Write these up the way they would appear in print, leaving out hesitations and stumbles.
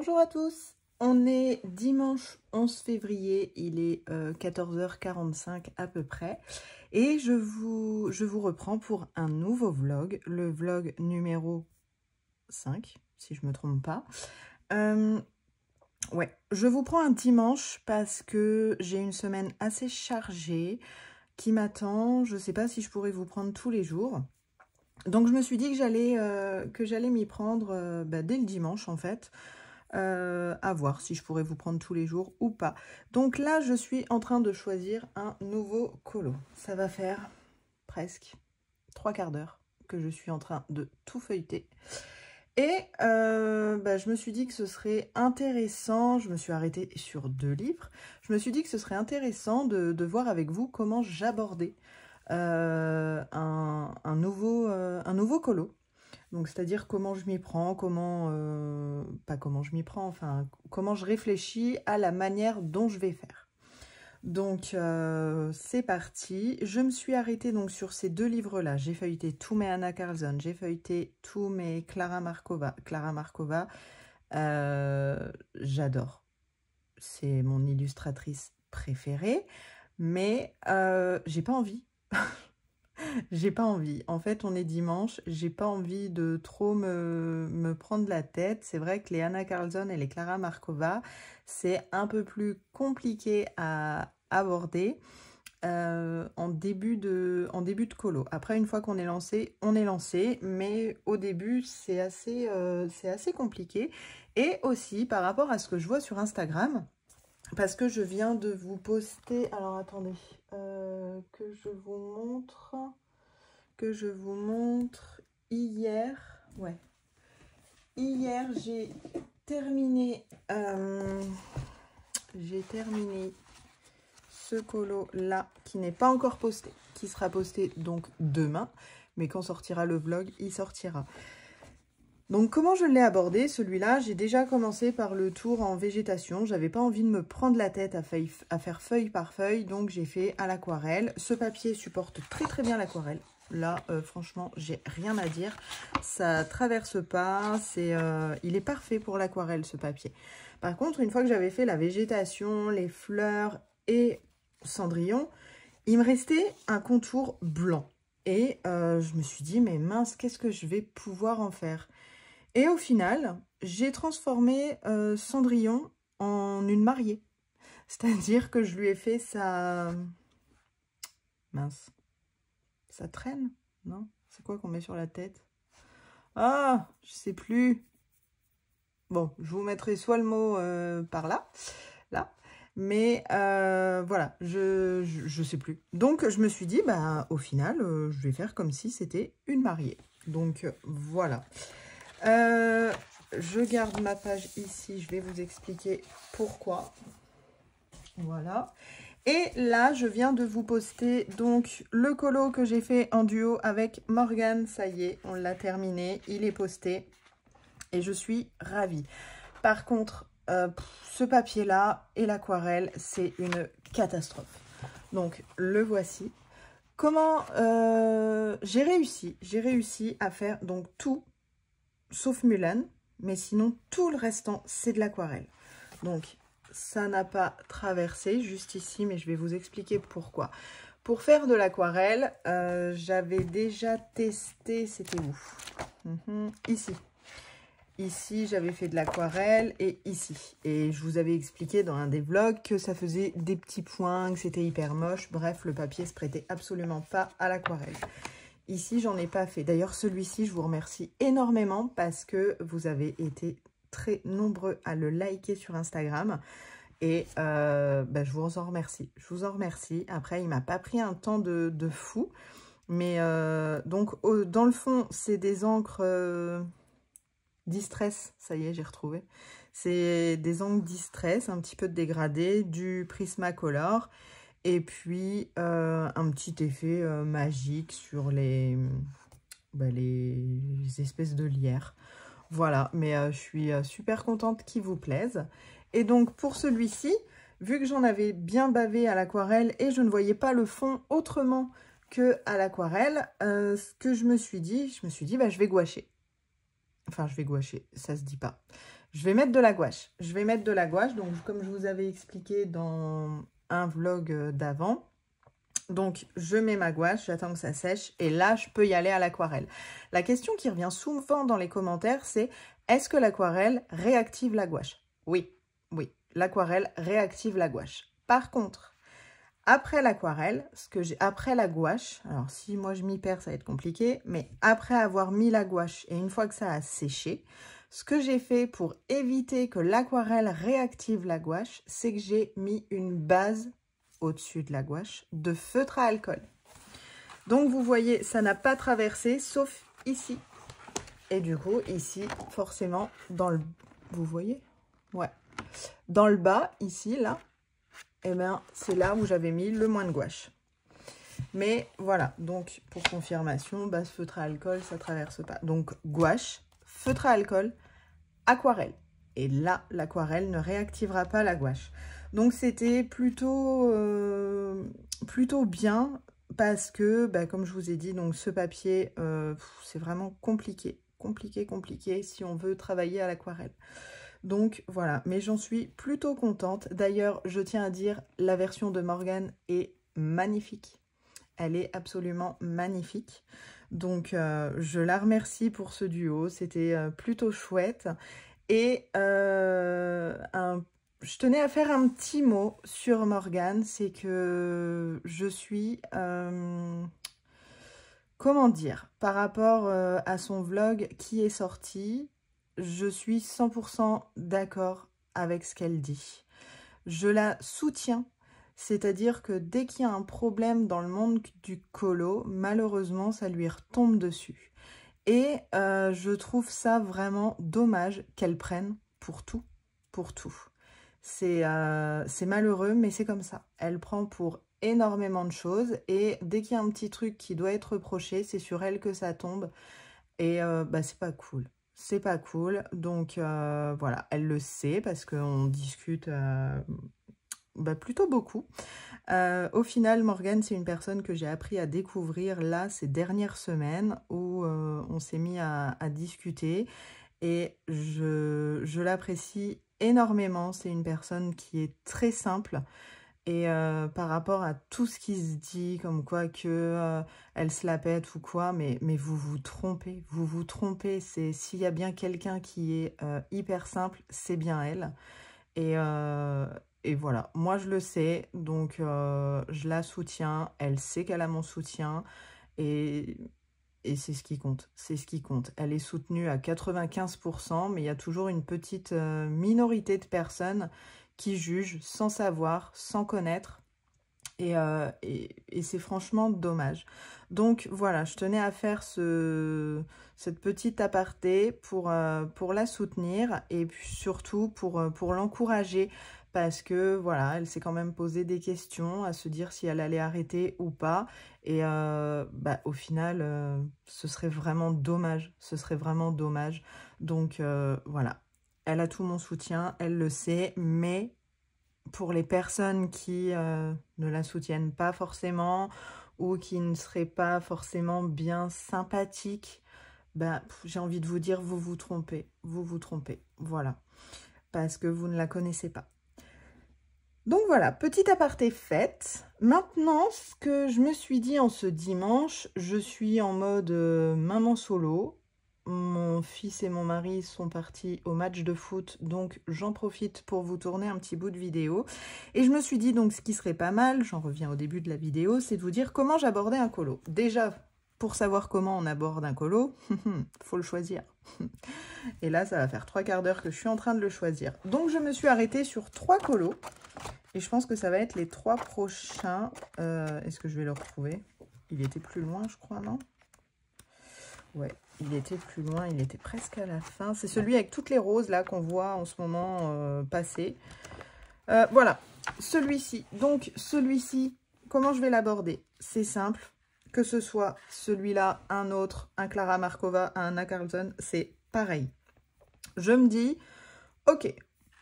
Bonjour à tous, on est dimanche 11 février, il est 14h45 à peu près et je vous reprends pour un nouveau vlog, le vlog numéro 5 si je me trompe pas. Ouais, je vous prends un dimanche parce que j'ai une semaine assez chargée qui m'attend, je sais pas si je pourrais vous prendre tous les jours. Donc je me suis dit que j'allais m'y prendre dès le dimanche en fait. À voir si je pourrais vous prendre tous les jours ou pas. Donc là, je suis en train de choisir un nouveau colo. Ça va faire presque 3/4 d'heure que je suis en train de tout feuilleter. Et je me suis dit que ce serait intéressant, je me suis arrêtée sur 2 livres, je me suis dit que ce serait intéressant de voir avec vous comment j'abordais un nouveau colo. Donc, c'est-à-dire comment je m'y prends, pas comment je m'y prends, enfin, comment je réfléchis à la manière dont je vais faire. Donc, c'est parti. Je me suis arrêtée donc sur ces 2 livres-là. J'ai feuilleté tous mes Anna Karlzon, j'ai feuilleté tous mes Klara Markova. Klara Markova, j'adore. C'est mon illustratrice préférée, mais j'ai pas envie. J'ai pas envie. En fait, on est dimanche. J'ai pas envie de trop me prendre la tête. C'est vrai que les Anna Karlzon et les Klara Markova, c'est un peu plus compliqué à aborder en début de colo. Après, une fois qu'on est lancé, on est lancé. Mais au début, c'est assez compliqué. Et aussi, par rapport à ce que je vois sur Instagram, parce que je viens de vous poster... Alors, attendez, que je vous montre hier. Ouais. Hier, j'ai terminé ce colo-là, qui n'est pas encore posté, qui sera posté donc demain. Mais quand sortira le vlog, il sortira. Donc, comment je l'ai abordé, celui-là? J'ai déjà commencé par le tour en végétation. J'avais pas envie de me prendre la tête à faire feuille par feuille, donc j'ai fait à l'aquarelle. Ce papier supporte très très bien l'aquarelle. Là, franchement, j'ai rien à dire. Ça traverse pas. Il est parfait pour l'aquarelle, ce papier. Par contre, une fois que j'avais fait la végétation, les fleurs et Cendrillon, il me restait un contour blanc. Et je me suis dit, mais mince, qu'est-ce que je vais pouvoir en faire? Et au final, j'ai transformé Cendrillon en une mariée. C'est-à-dire que je lui ai fait sa... Mince. Ça traîne? Non? C'est quoi qu'on met sur la tête? Ah, je sais plus. Bon, je vous mettrai soit le mot par là. Mais voilà, je sais plus. Donc, je me suis dit, bah, au final, je vais faire comme si c'était une mariée. Donc, voilà. Je garde ma page ici, je vais vous expliquer pourquoi. Voilà. Et là, je viens de vous poster donc le colo que j'ai fait en duo avec Morgane. Ça y est, on l'a terminé, il est posté et je suis ravie. Par contre, ce papier-là et l'aquarelle, c'est une catastrophe. Donc, le voici. Comment j'ai réussi à faire donc tout sauf Mulan, mais sinon tout le restant c'est de l'aquarelle. Donc ça n'a pas traversé juste ici, mais je vais vous expliquer pourquoi. Pour faire de l'aquarelle, j'avais déjà testé, c'était où? Ici j'avais fait de l'aquarelle et ici. Et je vous avais expliqué dans un des vlogs que ça faisait des petits points, que c'était hyper moche. Bref, le papier se prêtait absolument pas à l'aquarelle. Ici, j'en ai pas fait. D'ailleurs, celui-ci, je vous remercie énormément parce que vous avez été très nombreux à le liker sur Instagram. Et je vous en remercie. Je vous en remercie. Après, il m'a pas pris un temps de fou. Mais donc, dans le fond, c'est des encres Distress. Ça y est, j'ai retrouvé. C'est des encres Distress, un petit peu de dégradé, du Prismacolor. Et puis, un petit effet magique sur les espèces de lierre. Voilà, mais je suis super contente qu'il vous plaise. Et donc, pour celui-ci, vu que j'en avais bien bavé à l'aquarelle et je ne voyais pas le fond autrement que à l'aquarelle, ce que je me suis dit, je vais gouacher. Enfin, je vais gouacher, ça se dit pas. Je vais mettre de la gouache. Je vais mettre de la gouache, donc comme je vous avais expliqué dans un vlog d'avant. Donc, je mets ma gouache, j'attends que ça sèche, et là, je peux y aller à l'aquarelle. La question qui revient souvent dans les commentaires, c'est est-ce que l'aquarelle réactive la gouache? Oui, oui, l'aquarelle réactive la gouache. Par contre, après l'aquarelle, après la gouache, alors si moi je m'y perds, ça va être compliqué, mais après avoir mis la gouache et une fois que ça a séché, ce que j'ai fait pour éviter que l'aquarelle réactive la gouache, c'est que j'ai mis une base au-dessus de la gouache de feutre à alcool. Donc vous voyez, ça n'a pas traversé, sauf ici. Et du coup, ici, forcément, dans le... Vous voyez? Ouais. Dans le bas, ici, là, eh bien, c'est là où j'avais mis le moins de gouache. Mais voilà, donc pour confirmation, base feutre à alcool, ça traverse pas. Donc gouache, feutre à alcool, aquarelle. Et là, l'aquarelle ne réactivera pas la gouache. Donc c'était plutôt bien parce que, bah, comme je vous ai dit, donc ce papier, c'est vraiment compliqué si on veut travailler à l'aquarelle. Donc voilà, mais j'en suis plutôt contente. D'ailleurs, je tiens à dire, la version de Morgane est magnifique. Elle est absolument magnifique. Donc je la remercie pour ce duo, c'était plutôt chouette. Et je tenais à faire un petit mot sur Morgane, c'est que je suis, comment dire, par rapport à son vlog qui est sorti, je suis 100% d'accord avec ce qu'elle dit. Je la soutiens, c'est-à-dire que dès qu'il y a un problème dans le monde du colo, malheureusement, ça lui retombe dessus. Et je trouve ça vraiment dommage qu'elle prenne pour tout, pour tout. C'est malheureux, mais c'est comme ça. Elle prend pour énormément de choses et dès qu'il y a un petit truc qui doit être reproché, c'est sur elle que ça tombe. Et bah, c'est pas cool. C'est pas cool. Donc voilà, elle le sait parce qu'on discute bah, plutôt beaucoup. Au final, Morgane, c'est une personne que j'ai appris à découvrir là ces dernières semaines où on s'est mis à discuter et je l'apprécie énormément. C'est une personne qui est très simple et par rapport à tout ce qui se dit, comme quoi que elle se la pète ou quoi, mais vous vous trompez, vous vous trompez. S'il y a bien quelqu'un qui est hyper simple, c'est bien elle. Et voilà, moi je le sais, donc je la soutiens, elle sait qu'elle a mon soutien, et c'est ce qui compte, c'est ce qui compte. Elle est soutenue à 95%, mais il y a toujours une petite minorité de personnes qui jugent sans savoir, sans connaître, et c'est franchement dommage. Donc voilà, je tenais à faire cette petite aparté pour la soutenir et puis surtout pour l'encourager parce que voilà, elle s'est quand même posé des questions à se dire si elle allait arrêter ou pas. Et bah, au final, ce serait vraiment dommage, ce serait vraiment dommage. Donc voilà, elle a tout mon soutien, elle le sait, mais pour les personnes qui ne la soutiennent pas forcément ou qui ne seraient pas forcément bien sympathiques, ben, j'ai envie de vous dire, vous vous trompez, voilà, parce que vous ne la connaissez pas. Donc voilà, petit aparté fait. Maintenant, ce que je me suis dit en ce dimanche, je suis en mode maman solo. Mon fils et mon mari sont partis au match de foot, donc j'en profite pour vous tourner un petit bout de vidéo. Et je me suis dit donc ce qui serait pas mal, j'en reviens au début de la vidéo, c'est de vous dire comment j'abordais un colo. Déjà, pour savoir comment on aborde un colo, faut le choisir. Et là, ça va faire 3/4 d'heure que je suis en train de le choisir. Donc je me suis arrêtée sur 3 colos. Et je pense que ça va être les 3 prochains. Est-ce que je vais le retrouver? Il était plus loin, je crois, non? Ouais, il était plus loin, il était presque à la fin. C'est celui avec toutes les roses là qu'on voit en ce moment passer. Voilà, celui-ci. Donc celui-ci, comment je vais l'aborder? C'est simple, que ce soit celui-là, un autre, un Clara Markova, un Anna Carlson, c'est pareil. Je me dis, ok,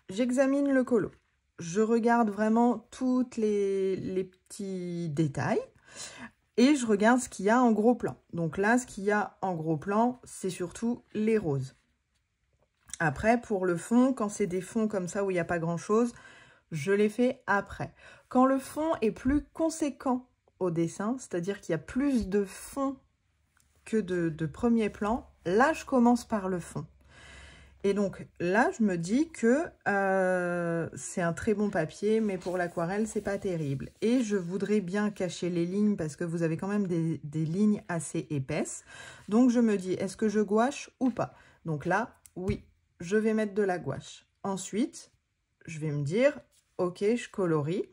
j'examine le colo. Je regarde vraiment tous les petits détails. Et je regarde ce qu'il y a en gros plan. Donc là, ce qu'il y a en gros plan, c'est surtout les roses. Après, pour le fond, quand c'est des fonds comme ça où il n'y a pas grand-chose, je les fais après. Quand le fond est plus conséquent au dessin, c'est-à-dire qu'il y a plus de fond que de premier plan, là, je commence par le fond. Et donc là, je me dis que c'est un très bon papier, mais pour l'aquarelle, c'est pas terrible. Et je voudrais bien cacher les lignes parce que vous avez quand même des lignes assez épaisses. Donc je me dis, est-ce que je gouache ou pas? Donc là, oui, je vais mettre de la gouache. Ensuite, je vais me dire, ok, je colorie,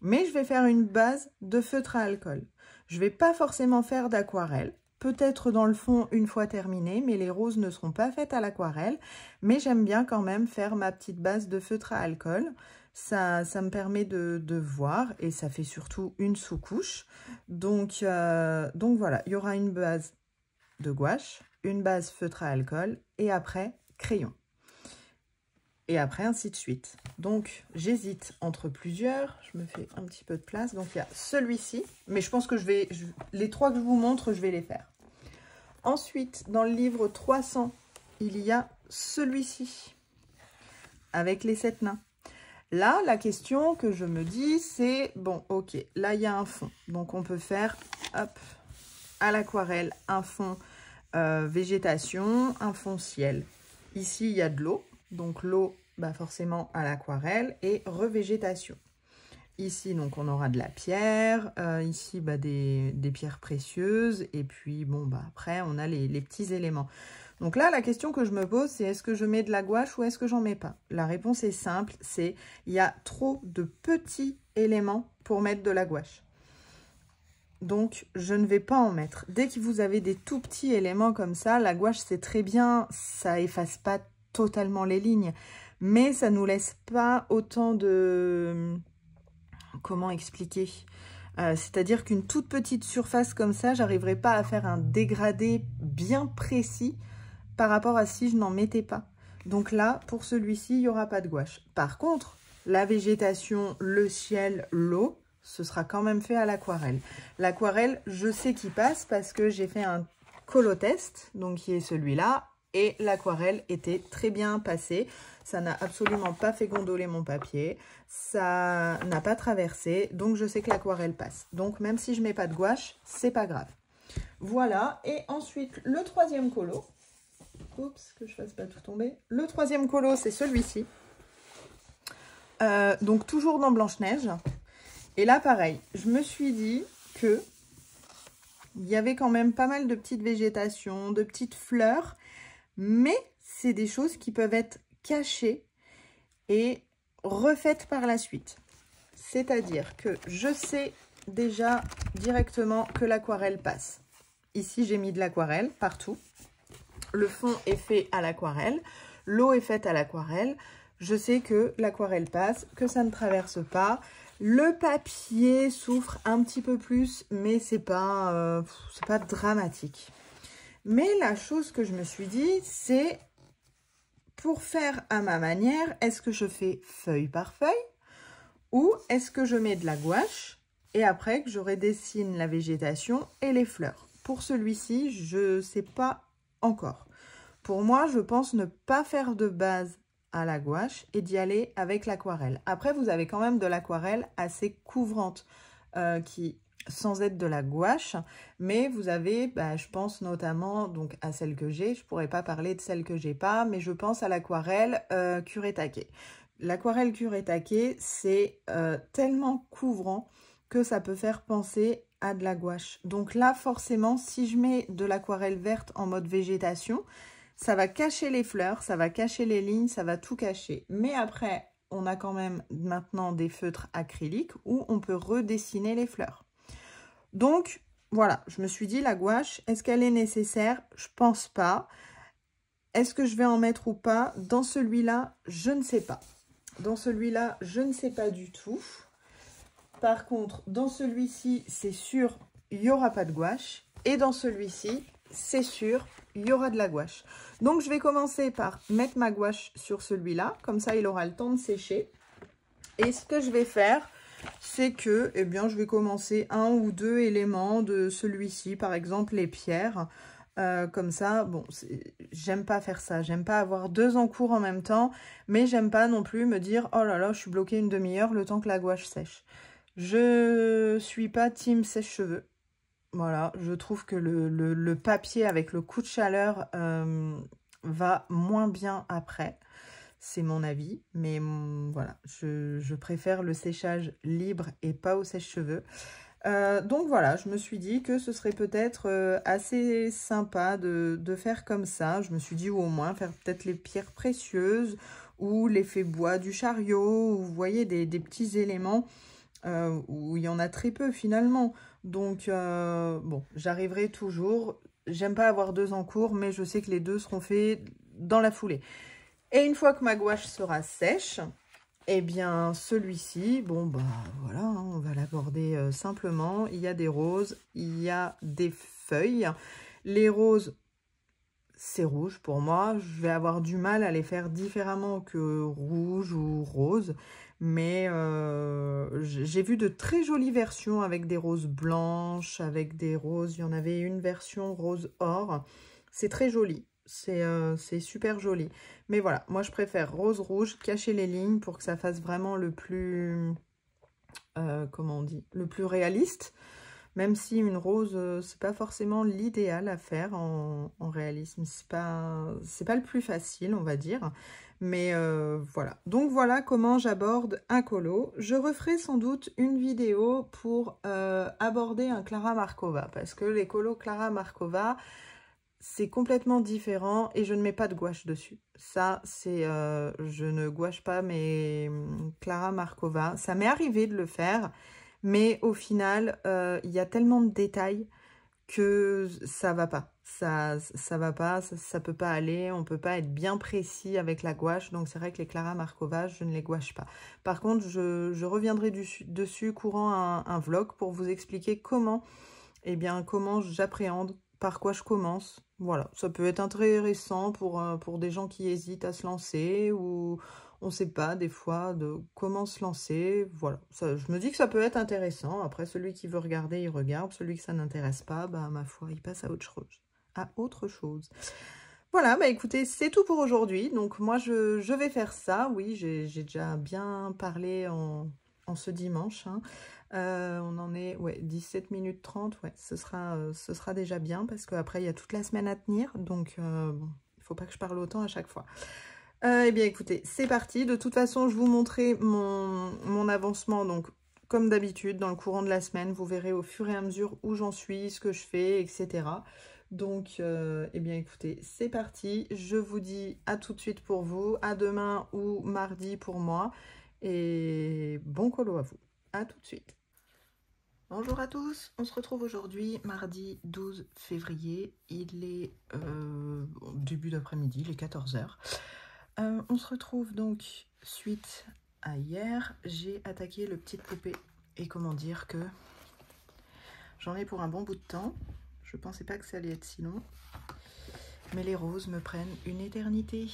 mais je vais faire une base de feutre à alcool. Je vais pas forcément faire d'aquarelle. Peut-être dans le fond une fois terminé, mais les roses ne seront pas faites à l'aquarelle. Mais j'aime bien quand même faire ma petite base de feutre à alcool. Ça me permet de voir et ça fait surtout une sous-couche. Donc voilà, il y aura une base de gouache, une base feutre à alcool et après crayon. Et après ainsi de suite. Donc j'hésite entre plusieurs, je me fais un petit peu de place. Donc il y a celui-ci, mais je pense que les trois que je vous montre, je vais les faire. Ensuite, dans le livre 300, il y a celui-ci, avec les 7 nains. Là, la question que je me dis, c'est, bon, ok, là, il y a un fond. Donc, on peut faire, hop, à l'aquarelle, un fond végétation, un fond ciel. Ici, il y a de l'eau. Donc, l'eau, bah, forcément, à l'aquarelle et revégétation. Ici, donc, on aura de la pierre. Ici, bah, des pierres précieuses. Et puis, bon, bah, après, on a les petits éléments. Donc là, la question que je me pose, c'est est-ce que je mets de la gouache ou est-ce que j'en mets pas? La réponse est simple, c'est il y a trop de petits éléments pour mettre de la gouache. Donc, je ne vais pas en mettre. Dès que vous avez des tout petits éléments comme ça, la gouache, c'est très bien. Ça efface pas totalement les lignes. Mais ça nous laisse pas autant de... Comment expliquer? C'est-à-dire qu'une toute petite surface comme ça, j'arriverai pas à faire un dégradé bien précis par rapport à si je n'en mettais pas. Donc là, pour celui-ci, il n'y aura pas de gouache. Par contre, la végétation, le ciel, l'eau, ce sera quand même fait à l'aquarelle. L'aquarelle, je sais qu'il passe parce que j'ai fait un colotest, donc qui est celui-là, et l'aquarelle était très bien passée. Ça n'a absolument pas fait gondoler mon papier, ça n'a pas traversé, donc je sais que l'aquarelle passe. Donc même si je ne mets pas de gouache, c'est pas grave. Voilà, et ensuite le troisième colo. Oups, que je fasse pas tout tomber. Le troisième colo, c'est celui-ci. Donc toujours dans Blanche-Neige. Et là, pareil, je me suis dit que il y avait quand même pas mal de petites végétations, de petites fleurs, mais c'est des choses qui peuvent être cachées et refaites par la suite. C'est-à-dire que je sais déjà directement que l'aquarelle passe. Ici, j'ai mis de l'aquarelle partout. Le fond est fait à l'aquarelle, l'eau est faite à l'aquarelle. Je sais que l'aquarelle passe, que ça ne traverse pas. Le papier souffre un petit peu plus, mais c'est pas dramatique. Mais la chose que je me suis dit, c'est pour faire à ma manière, est-ce que je fais feuille par feuille ou est-ce que je mets de la gouache et après que je redessine la végétation et les fleurs? Pour celui-ci, je ne sais pas encore. Pour moi, je pense ne pas faire de base à la gouache et d'y aller avec l'aquarelle. Après, vous avez quand même de l'aquarelle assez couvrante qui, sans être de la gouache, mais vous avez, bah, je pense notamment donc à celle que j'ai. Je pourrais pas parler de celle que j'ai pas, mais je pense à l'aquarelle Kuretake. L'aquarelle Kuretake, c'est tellement couvrant que ça peut faire penser à de la gouache. Donc là, forcément, si je mets de l'aquarelle verte en mode végétation, ça va cacher les fleurs, ça va cacher les lignes, ça va tout cacher. Mais après, on a quand même maintenant des feutres acryliques où on peut redessiner les fleurs. Donc, voilà, je me suis dit, la gouache, est-ce qu'elle est nécessaire? Je pense pas. Est-ce que je vais en mettre ou pas? Dans celui-là, je ne sais pas. Dans celui-là, je ne sais pas du tout. Par contre, dans celui-ci, c'est sûr, il n'y aura pas de gouache. Et dans celui-ci, c'est sûr, il y aura de la gouache. Donc, je vais commencer par mettre ma gouache sur celui-là. Comme ça, il aura le temps de sécher. Et ce que je vais faire, c'est que, eh bien, je vais commencer un ou deux éléments de celui-ci. Par exemple, les pierres. Comme ça, bon, j'aime pas faire ça. J'aime pas avoir 2 en cours en même temps, mais j'aime pas non plus me dire « Oh là là, je suis bloquée une demi-heure le temps que la gouache sèche ». Je suis pas team sèche-cheveux. Voilà, je trouve que le papier avec le coup de chaleur va moins bien après. C'est mon avis, mais voilà, je préfère le séchage libre et pas au sèche-cheveux. Donc voilà, je me suis dit que ce serait peut-être assez sympa de faire comme ça. Je me suis dit, ou au moins faire peut-être les pierres précieuses ou l'effet bois du chariot, ou vous voyez, des petits éléments où il y en a très peu finalement. Donc bon, j'arriverai toujours. J'aime pas avoir 2 en cours, mais je sais que les 2 seront faits dans la foulée. Et une fois que ma gouache sera sèche, eh bien, celui-ci, bon, bah voilà, hein, on va l'aborder simplement. Il y a des roses, il y a des feuilles. Les roses, c'est rouge pour moi. Je vais avoir du mal à les faire différemment que rouge ou rose. Mais j'ai vu de très jolies versions avec des roses blanches, avec des roses. Il y en avait une version rose or. C'est très joli. C'est super joli. Mais voilà, moi je préfère rose rouge, cacher les lignes pour que ça fasse vraiment le plus, comment on dit, le plus réaliste. Même si une rose, c'est pas forcément l'idéal à faire en réalisme. C'est pas le plus facile, on va dire. Mais voilà. Donc voilà comment j'aborde un colo. Je referai sans doute une vidéo pour aborder un Klara Markova. Parce que les colos Klara Markova, c'est complètement différent et je ne mets pas de gouache dessus. Ça, c'est... je ne gouache pas mes Klara Markova. Ça m'est arrivé de le faire, mais au final, il y a tellement de détails que ça va pas. Ça va pas, ça peut pas aller. On peut pas être bien précis avec la gouache. Donc, c'est vrai que les Klara Markova, je ne les gouache pas. Par contre, je reviendrai dessus courant un vlog pour vous expliquer comment, eh bien, comment j'appréhende, par quoi je commence. Voilà, ça peut être intéressant pour des gens qui hésitent à se lancer ou on ne sait pas des fois de comment se lancer. Voilà, ça, je me dis que ça peut être intéressant. Après, celui qui veut regarder, il regarde. Celui que ça n'intéresse pas, bah, ma foi, il passe à autre chose. Voilà, bah écoutez, c'est tout pour aujourd'hui. Donc moi, je vais faire ça. Oui, j'ai déjà bien parlé en ce dimanche, hein. On en est, ouais, 17 minutes 30, ouais, ce sera déjà bien parce qu'après, il y a toute la semaine à tenir, donc bon, il ne faut pas que je parle autant à chaque fois. Eh bien, écoutez, c'est parti. De toute façon, je vous montrerai mon avancement, donc comme d'habitude, dans le courant de la semaine, vous verrez au fur et à mesure où j'en suis, ce que je fais, etc. Donc, eh bien, écoutez, c'est parti. Je vous dis à tout de suite pour vous, à demain ou mardi pour moi, et bon colo à vous. À tout de suite. Bonjour à tous, on se retrouve aujourd'hui mardi 12 février, il est début d'après-midi, il est 14 h. On se retrouve donc suite à hier, j'ai attaqué le Petite Poupée et comment dire que j'en ai pour un bon bout de temps, je pensais pas que ça allait être si long, mais les roses me prennent une éternité,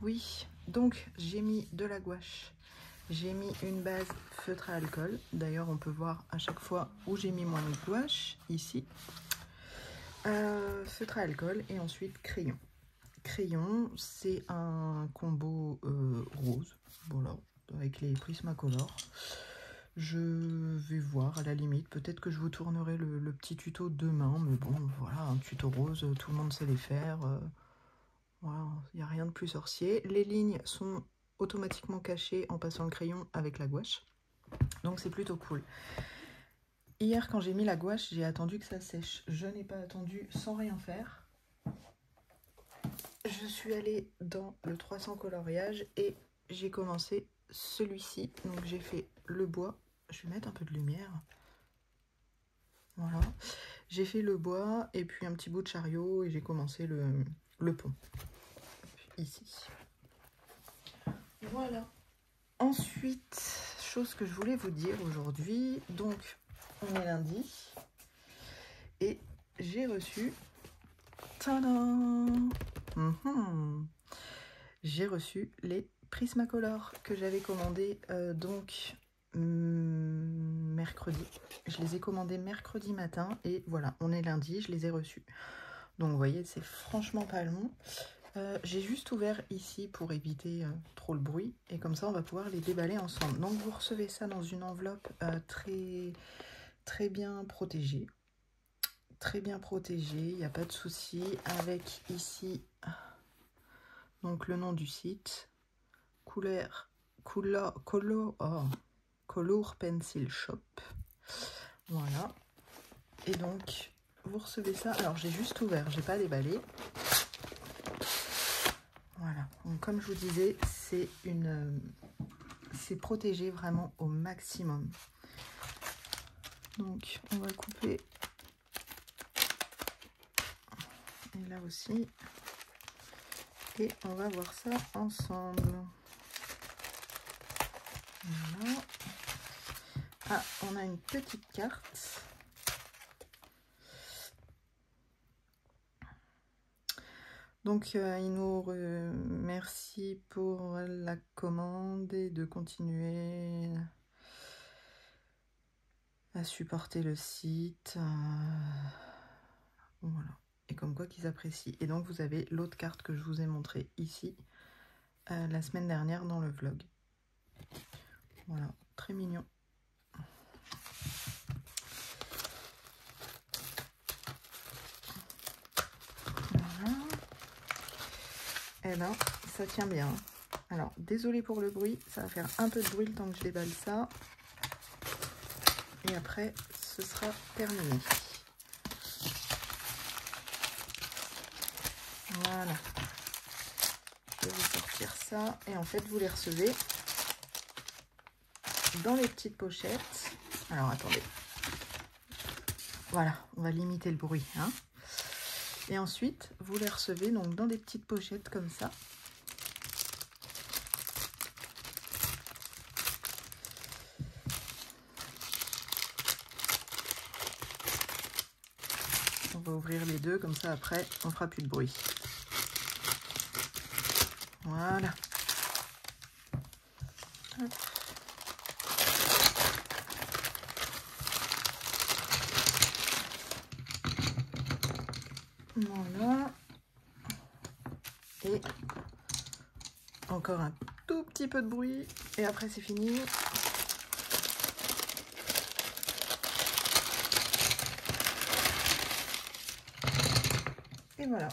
oui, donc j'ai mis de la gouache. J'ai mis une base feutre à alcool. D'ailleurs, on peut voir à chaque fois où j'ai mis mon gouache, ici. Feutre à alcool et ensuite crayon. Crayon, c'est un combo rose, voilà, avec les Prismacolor. Je vais voir à la limite, peut-être que je vous tournerai le petit tuto demain, mais bon, voilà, un tuto rose, tout le monde sait les faire. Voilà, il n'y a rien de plus sorcier. Les lignes sont automatiquement caché en passant le crayon avec la gouache, donc c'est plutôt cool. Hier quand j'ai mis la gouache, j'ai attendu que ça sèche, je n'ai pas attendu sans rien faire. Je suis allée dans le 300 coloriage et j'ai commencé celui-ci, donc j'ai fait le bois, je vais mettre un peu de lumière, voilà, j'ai fait le bois et puis un petit bout de chariot et j'ai commencé le pont, ici. Voilà. Ensuite, chose que je voulais vous dire aujourd'hui, donc on est lundi et j'ai reçu, tadam, j'ai reçu les Prismacolor que j'avais commandés donc mercredi. Je les ai commandés mercredi matin et voilà, on est lundi, je les ai reçus. Donc vous voyez, c'est franchement pas long. J'ai juste ouvert ici pour éviter trop le bruit. Et comme ça, on va pouvoir les déballer ensemble. Donc vous recevez ça dans une enveloppe très bien protégée. Très bien protégée, il n'y a pas de souci. Avec ici, donc le nom du site. Color Pencil Shop. Voilà. Et donc, vous recevez ça. Alors, j'ai juste ouvert, j'ai pas déballé. Voilà. Donc, comme je vous disais, c'est protégé vraiment au maximum. Donc, on va couper. Et là aussi. Et on va voir ça ensemble. Voilà. Ah, on a une petite carte. Donc, il nous remercie pour la commande et de continuer à supporter le site. Voilà. Et comme quoi qu'ils apprécient. Et donc, vous avez l'autre carte que je vous ai montrée ici, la semaine dernière dans le vlog. Voilà, très mignon. Voilà. Et ben, ça tient bien. Alors, désolé pour le bruit, ça va faire un peu de bruit le temps que je déballe ça. Et après, ce sera terminé. Voilà. Je vais vous sortir ça. Et en fait, vous les recevez dans les petites pochettes. Alors, attendez. Voilà, on va limiter le bruit. Hein. Et ensuite, vous les recevez donc dans des petites pochettes comme ça. On va ouvrir les deux, comme ça après, on fera plus de bruit. Voilà. Hop. Voilà. Et encore un tout petit peu de bruit. Et après, c'est fini. Et voilà.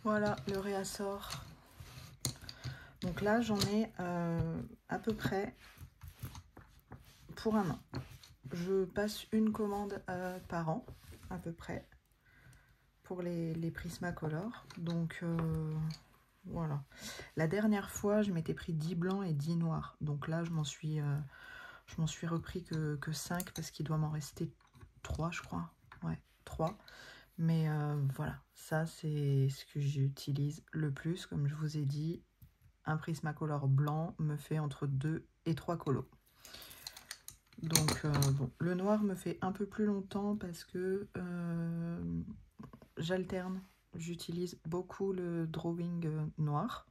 Voilà le réassort. Donc là, j'en ai à peu près pour un an. Je passe une commande par an, à peu près, pour les Prismacolor. Donc voilà. La dernière fois, je m'étais pris 10 blancs et 10 noirs. Donc là, je m'en suis repris que 5 parce qu'il doit m'en rester 3, je crois. Ouais, 3. Mais voilà, ça c'est ce que j'utilise le plus. Comme je vous ai dit, un Prismacolor blanc me fait entre 2 et 3 colos. Donc bon, le noir me fait un peu plus longtemps parce que j'alterne. J'utilise beaucoup le drawing noir.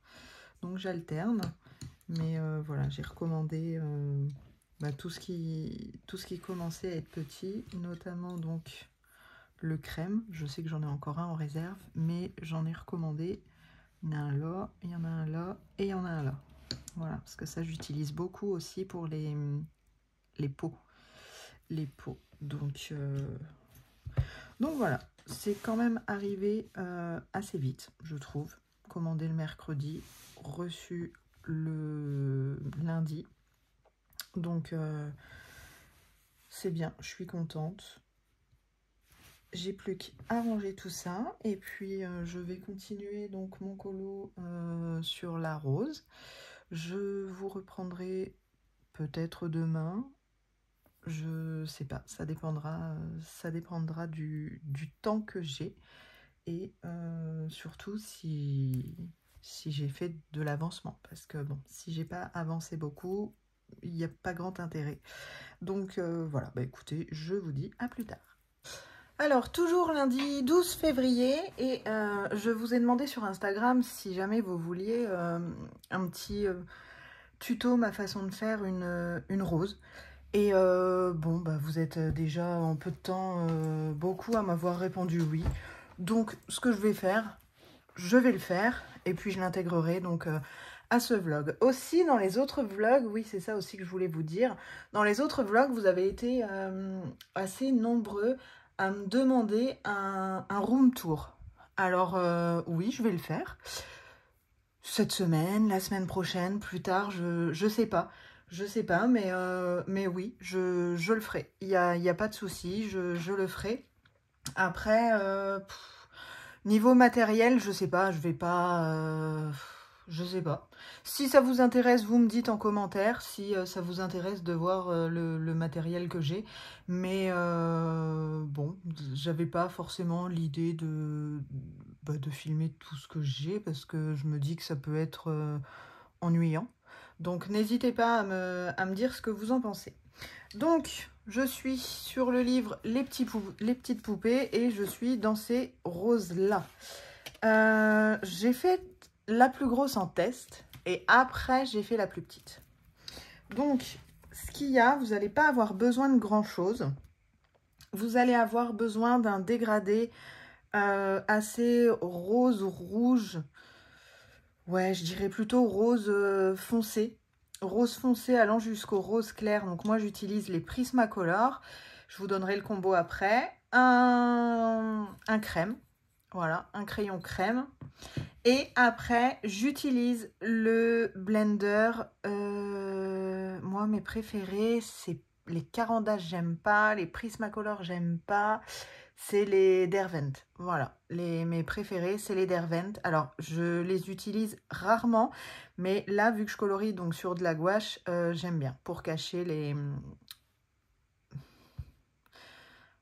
Donc j'alterne. Mais voilà, j'ai recommandé tout ce qui commençait à être petit, notamment donc le crème. Je sais que j'en ai encore un en réserve, mais j'en ai recommandé. Il y en a un là, il y en a un là et il y en a un là. Voilà, parce que ça j'utilise beaucoup aussi pour les pots. Les pots. Donc voilà, c'est quand même arrivé assez vite, je trouve. Commandé le mercredi, reçu le lundi. Donc c'est bien, je suis contente. J'ai plus qu'à ranger tout ça. Et puis je vais continuer donc mon colo sur la rose. Je vous reprendrai peut-être demain. Je sais pas, ça dépendra du temps que j'ai et surtout si j'ai fait de l'avancement, parce que bon, si j'ai pas avancé beaucoup, il n'y a pas grand intérêt. Donc voilà, bah écoutez, je vous dis à plus tard. Alors, toujours lundi 12 février, et je vous ai demandé sur Instagram si jamais vous vouliez un petit tuto, ma façon de faire une rose. Et bon, bah, vous êtes déjà en peu de temps beaucoup à m'avoir répondu oui. Donc, ce que je vais faire, je vais le faire. Et puis, je l'intégrerai donc à ce vlog. Aussi, dans les autres vlogs, oui, c'est ça aussi que je voulais vous dire. Dans les autres vlogs, vous avez été assez nombreux à me demander un room tour. Alors, oui, je vais le faire. Cette semaine, la semaine prochaine, plus tard, je sais pas. Je sais pas, mais oui, je le ferai. Il y a pas de souci, je le ferai. Après, niveau matériel, je sais pas, je vais pas... je sais pas. Si ça vous intéresse, vous me dites en commentaire si ça vous intéresse de voir le matériel que j'ai. Mais bon, j'avais pas forcément l'idée de filmer tout ce que j'ai parce que je me dis que ça peut être ennuyant. Donc n'hésitez pas à me dire ce que vous en pensez. Donc, je suis sur le livre Les petites poupées et je suis dans ces roses-là. J'ai fait la plus grosse en test et après, j'ai fait la plus petite. Donc, ce qu'il y a, vous n'allez pas avoir besoin de grand-chose. Vous allez avoir besoin d'un dégradé assez rose-rouge. Ouais, je dirais plutôt rose foncé. Rose foncé allant jusqu'au rose clair. Donc moi, j'utilise les Prismacolor. Je vous donnerai le combo après. Un crème. Voilà, un crayon crème. Et après, j'utilise le blender. Moi, mes préférés, c'est les Caran d'Ache, j'aime pas. Les Prismacolor, j'aime pas. C'est les Derwent. Voilà, mes préférés, c'est les Derwent. Alors, je les utilise rarement, mais là, vu que je colorie donc sur de la gouache, j'aime bien pour cacher les...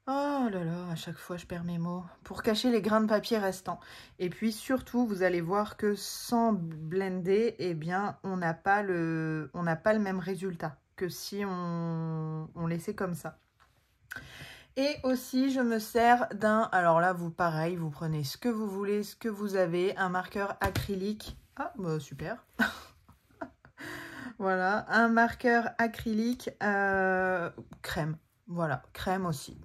Oh là là, à chaque fois, je perds mes mots. Pour cacher les grains de papier restants. Et puis, surtout, vous allez voir que sans blender, eh bien, on n'a pas le même résultat que si on laissait comme ça. Et aussi, je me sers d'un... Alors là, vous, pareil, vous prenez ce que vous voulez, ce que vous avez. Un marqueur acrylique. Ah, bah, super. Voilà, un marqueur acrylique crème. Voilà, crème aussi.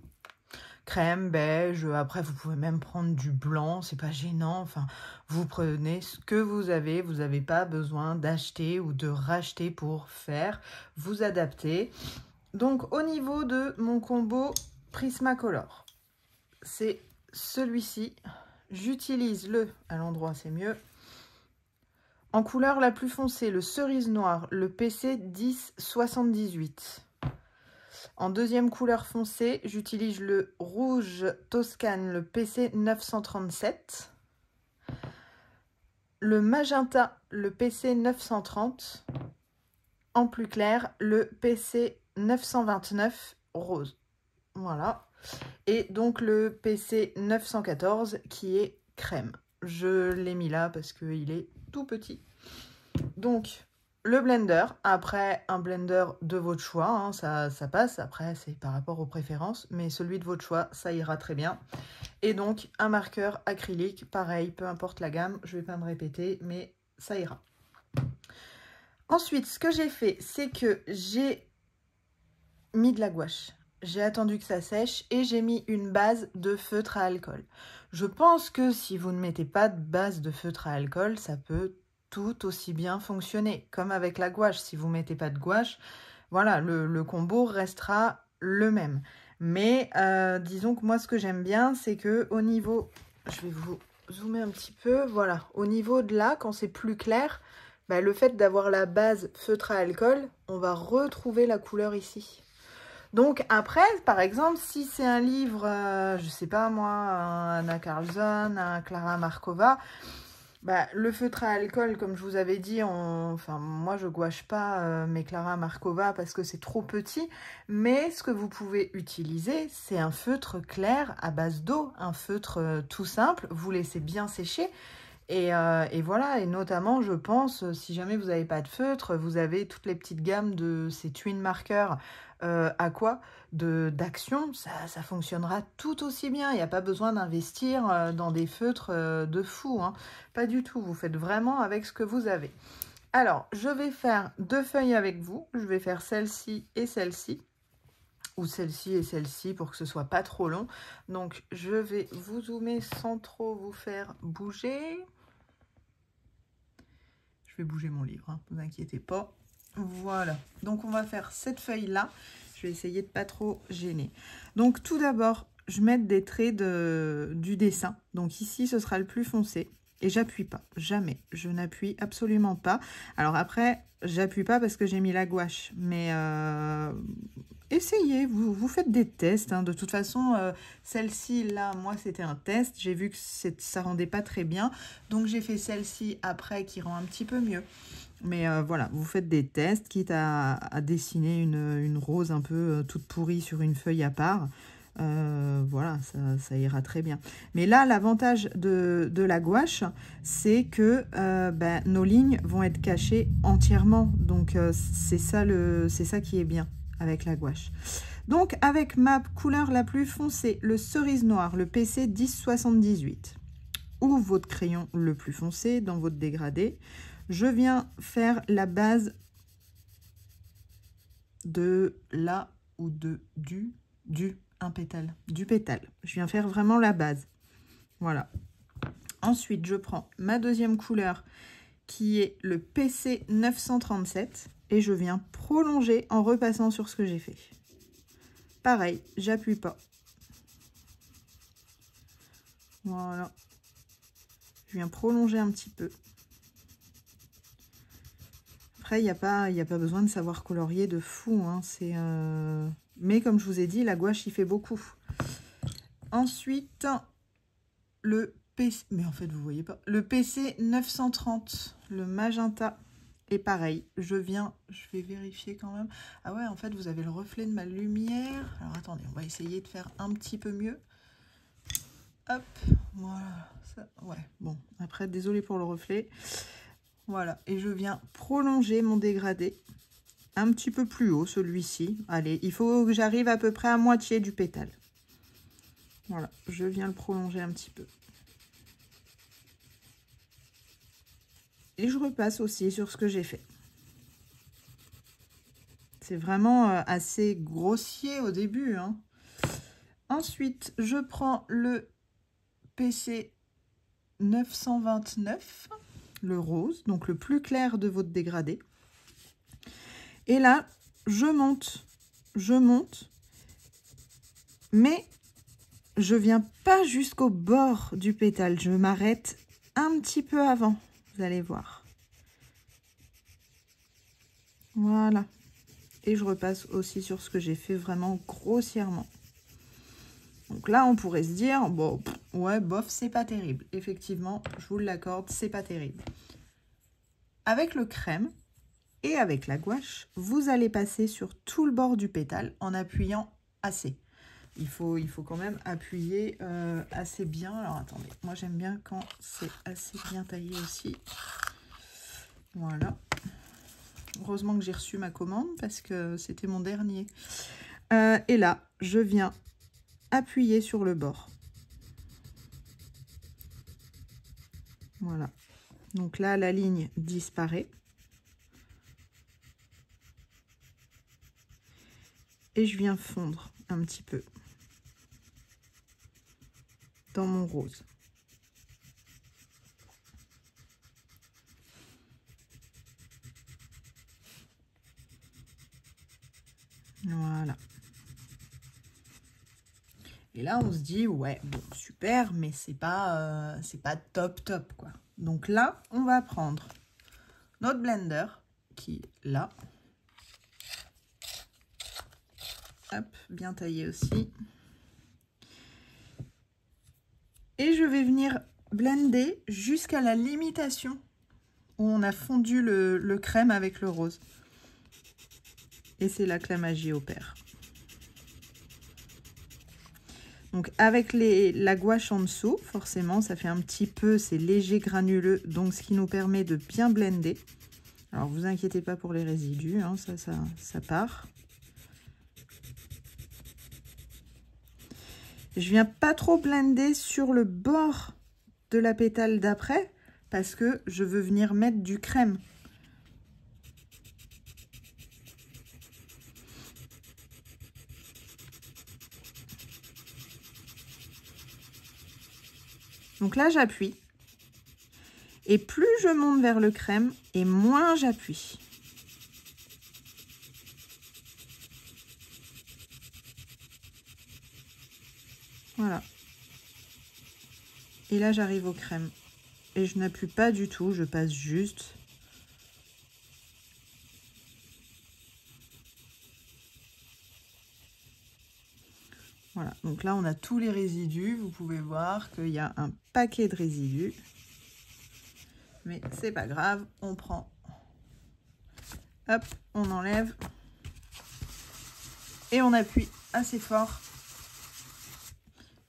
Crème, beige. Après, vous pouvez même prendre du blanc. C'est pas gênant. Enfin, vous prenez ce que vous avez. Vous n'avez pas besoin d'acheter ou de racheter pour faire. Vous adaptez. Donc, au niveau de mon combo Prismacolor, c'est celui-ci. J'utilise à l'endroit, c'est mieux. En couleur la plus foncée, le cerise noir, le PC 1078. En deuxième couleur foncée, j'utilise le rouge Toscane, le PC 937. Le magenta, le PC 930. En plus clair, le PC 929 rose. Voilà. Et donc le PC 914 qui est crème. Je l'ai mis là parce qu'il est tout petit. Donc le blender, après un blender de votre choix, hein, ça passe. Après c'est par rapport aux préférences, mais celui de votre choix, ça ira très bien. Et donc un marqueur acrylique, pareil, peu importe la gamme, je ne vais pas me répéter, mais ça ira. Ensuite, ce que j'ai fait, c'est que j'ai mis de la gouache. J'ai attendu que ça sèche et j'ai mis une base de feutre à alcool. Je pense que si vous ne mettez pas de base de feutre à alcool, ça peut tout aussi bien fonctionner. Comme avec la gouache, si vous ne mettez pas de gouache, voilà, le combo restera le même. Mais disons que moi, ce que j'aime bien, c'est que au niveau... Je vais vous zoomer un petit peu. Voilà, au niveau de là, quand c'est plus clair, bah, le fait d'avoir la base feutre à alcool, on va retrouver la couleur ici. Donc après, par exemple, si c'est un livre, je sais pas moi, un Anna Carlson, un Clara Markova, bah, le feutre à alcool, comme je vous avais dit, enfin moi je gouache pas mes Clara Markova parce que c'est trop petit, mais ce que vous pouvez utiliser, c'est un feutre clair à base d'eau, un feutre tout simple, vous laissez bien sécher. Et voilà, et notamment, je pense, si jamais vous n'avez pas de feutre, vous avez toutes les petites gammes de ces twin marqueurs Aqua d'Action, ça fonctionnera tout aussi bien. Il n'y a pas besoin d'investir dans des feutres de fou, hein. Pas du tout, vous faites vraiment avec ce que vous avez. Alors, je vais faire deux feuilles avec vous. Je vais faire celle-ci et celle-ci. ou celle-ci et celle-ci pour que ce soit pas trop long. Donc je vais vous zoomer sans trop vous faire bouger. Je vais bouger mon livre, hein, ne vous inquiétez pas. Voilà, donc on va faire cette feuille là. Je vais essayer de pas trop gêner. Donc tout d'abord, je mets des traits du dessin. Donc ici, ce sera le plus foncé. Et j'appuie pas, jamais. Je n'appuie absolument pas. Alors après, j'appuie pas parce que j'ai mis la gouache. Mais essayez, vous faites des tests. Hein. De toute façon, celle-ci, là, moi, c'était un test. J'ai vu que ça rendait pas très bien. Donc j'ai fait celle-ci après qui rend un petit peu mieux. Mais voilà, vous faites des tests, quitte à dessiner une rose un peu toute pourrie sur une feuille à part. Voilà, ça ira très bien. Mais là, l'avantage de la gouache, c'est que nos lignes vont être cachées entièrement. Donc, c'est ça qui est bien avec la gouache. Donc, avec ma couleur la plus foncée, le cerise noir, le PC 1078, ou votre crayon le plus foncé dans votre dégradé, je viens faire la base de là ou du pétale, du pétale. Je viens faire vraiment la base. Voilà. Ensuite, je prends ma deuxième couleur qui est le PC 937 et je viens prolonger en repassant sur ce que j'ai fait. Pareil, j'appuie pas. Voilà. Je viens prolonger un petit peu. Après, il n'y a pas besoin de savoir colorier de fou. Hein. Mais comme je vous ai dit, la gouache, il fait beaucoup. Ensuite, le PC... Mais en fait, vous voyez pas. Le PC 930, le magenta. Et pareil, je vais vérifier quand même. Ah ouais, en fait, vous avez le reflet de ma lumière. Alors, attendez, on va essayer de faire un petit peu mieux. Hop, voilà. Ça, ouais, bon. Après, désolé pour le reflet. Voilà, et je viens prolonger mon dégradé un petit peu plus haut, celui-ci. Allez, il faut que j'arrive à peu près à moitié du pétale. Voilà, je viens le prolonger un petit peu. Et je repasse aussi sur ce que j'ai fait. C'est vraiment assez grossier au début. Hein. Ensuite, je prends le PC 929, le rose, donc le plus clair de votre dégradé. Et là, je monte, mais je viens pas jusqu'au bord du pétale. Je m'arrête un petit peu avant, vous allez voir. Voilà. Et je repasse aussi sur ce que j'ai fait vraiment grossièrement. Donc là, on pourrait se dire, bon, ouais, bof, c'est pas terrible. Effectivement, je vous l'accorde, c'est pas terrible. Avec le crème et avec la gouache, vous allez passer sur tout le bord du pétale en appuyant assez. Il faut quand même appuyer assez bien. Alors, attendez, moi, j'aime bien quand c'est assez bien taillé aussi. Voilà. Heureusement que j'ai reçu ma commande parce que c'était mon dernier. Et là, je viens appuyer sur le bord. Voilà. Donc là, la ligne disparaît. Et je viens fondre un petit peu dans mon rose. Voilà. Et là, on se dit, ouais, bon, super, mais c'est pas top, quoi. Donc là, on va prendre notre blender, qui est là. Hop, bien taillé aussi. Et je vais venir blender jusqu'à la limitation où on a fondu le crème avec le rose. Et c'est là que la magie opère. Donc avec la gouache en dessous, forcément, ça fait un petit peu, c'est léger granuleux, donc ce qui nous permet de bien blender. Alors, vous inquiétez pas pour les résidus, hein, ça part. Je viens pas trop blender sur le bord de la pétale d'après, parce que je veux venir mettre du crème. Donc là, j'appuie. Et plus je monte vers le crème, et moins j'appuie. Voilà. Et là, j'arrive au crème. Et je n'appuie pas du tout, je passe juste. Voilà, donc là, on a tous les résidus. Vous pouvez voir qu'il y a un paquet de résidus. Mais c'est pas grave, on prend. Hop, on enlève. Et on appuie assez fort.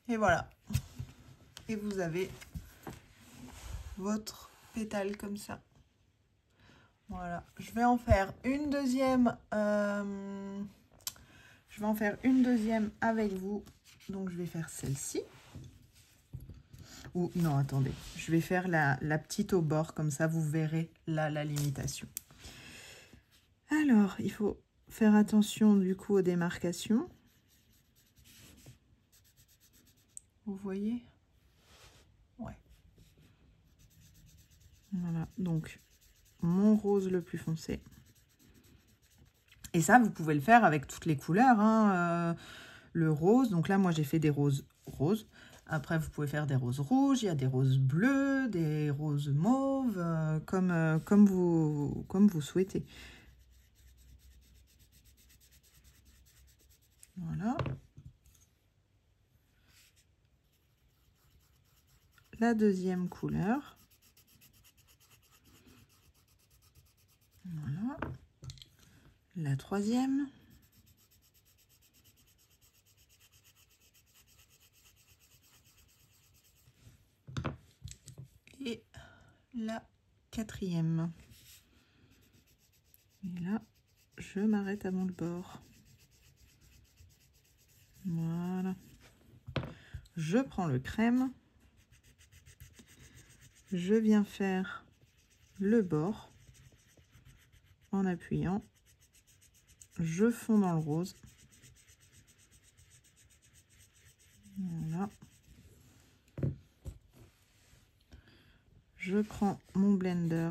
Et voilà. Et vous avez votre pétale comme ça. Voilà. Je vais en faire une deuxième. Je vais en faire une deuxième avec vous. Donc je vais faire celle-ci. Ou non, attendez. Je vais faire la petite au bord. Comme ça, vous verrez là la limitation. Alors, il faut faire attention du coup aux démarcations. Vous voyez? Ouais. Voilà, donc mon rose le plus foncé. Et ça, vous pouvez le faire avec toutes les couleurs. Hein. Le rose, donc là, moi, j'ai fait des roses roses. Après, vous pouvez faire des roses rouges, il y a des roses bleues, des roses mauves, comme vous souhaitez. Voilà. La deuxième couleur. Voilà. La troisième. Et la quatrième. Et là, je m'arrête avant le bord. Voilà. Je prends le crème. Je viens faire le bord en appuyant. Je fonds dans le rose. Voilà. Je prends mon blender.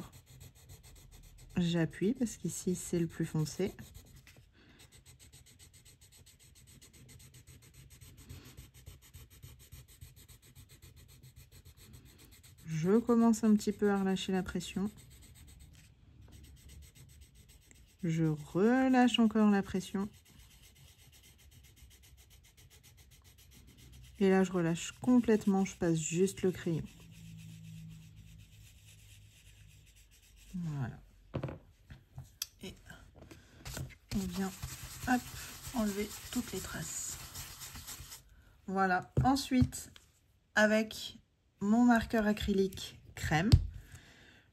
J'appuie parce qu'ici c'est le plus foncé. Je commence un petit peu à relâcher la pression. Je relâche encore la pression. Et là, je relâche complètement, je passe juste le crayon. Voilà. Et on vient, hop, enlever toutes les traces. Voilà. Ensuite, avec mon marqueur acrylique crème,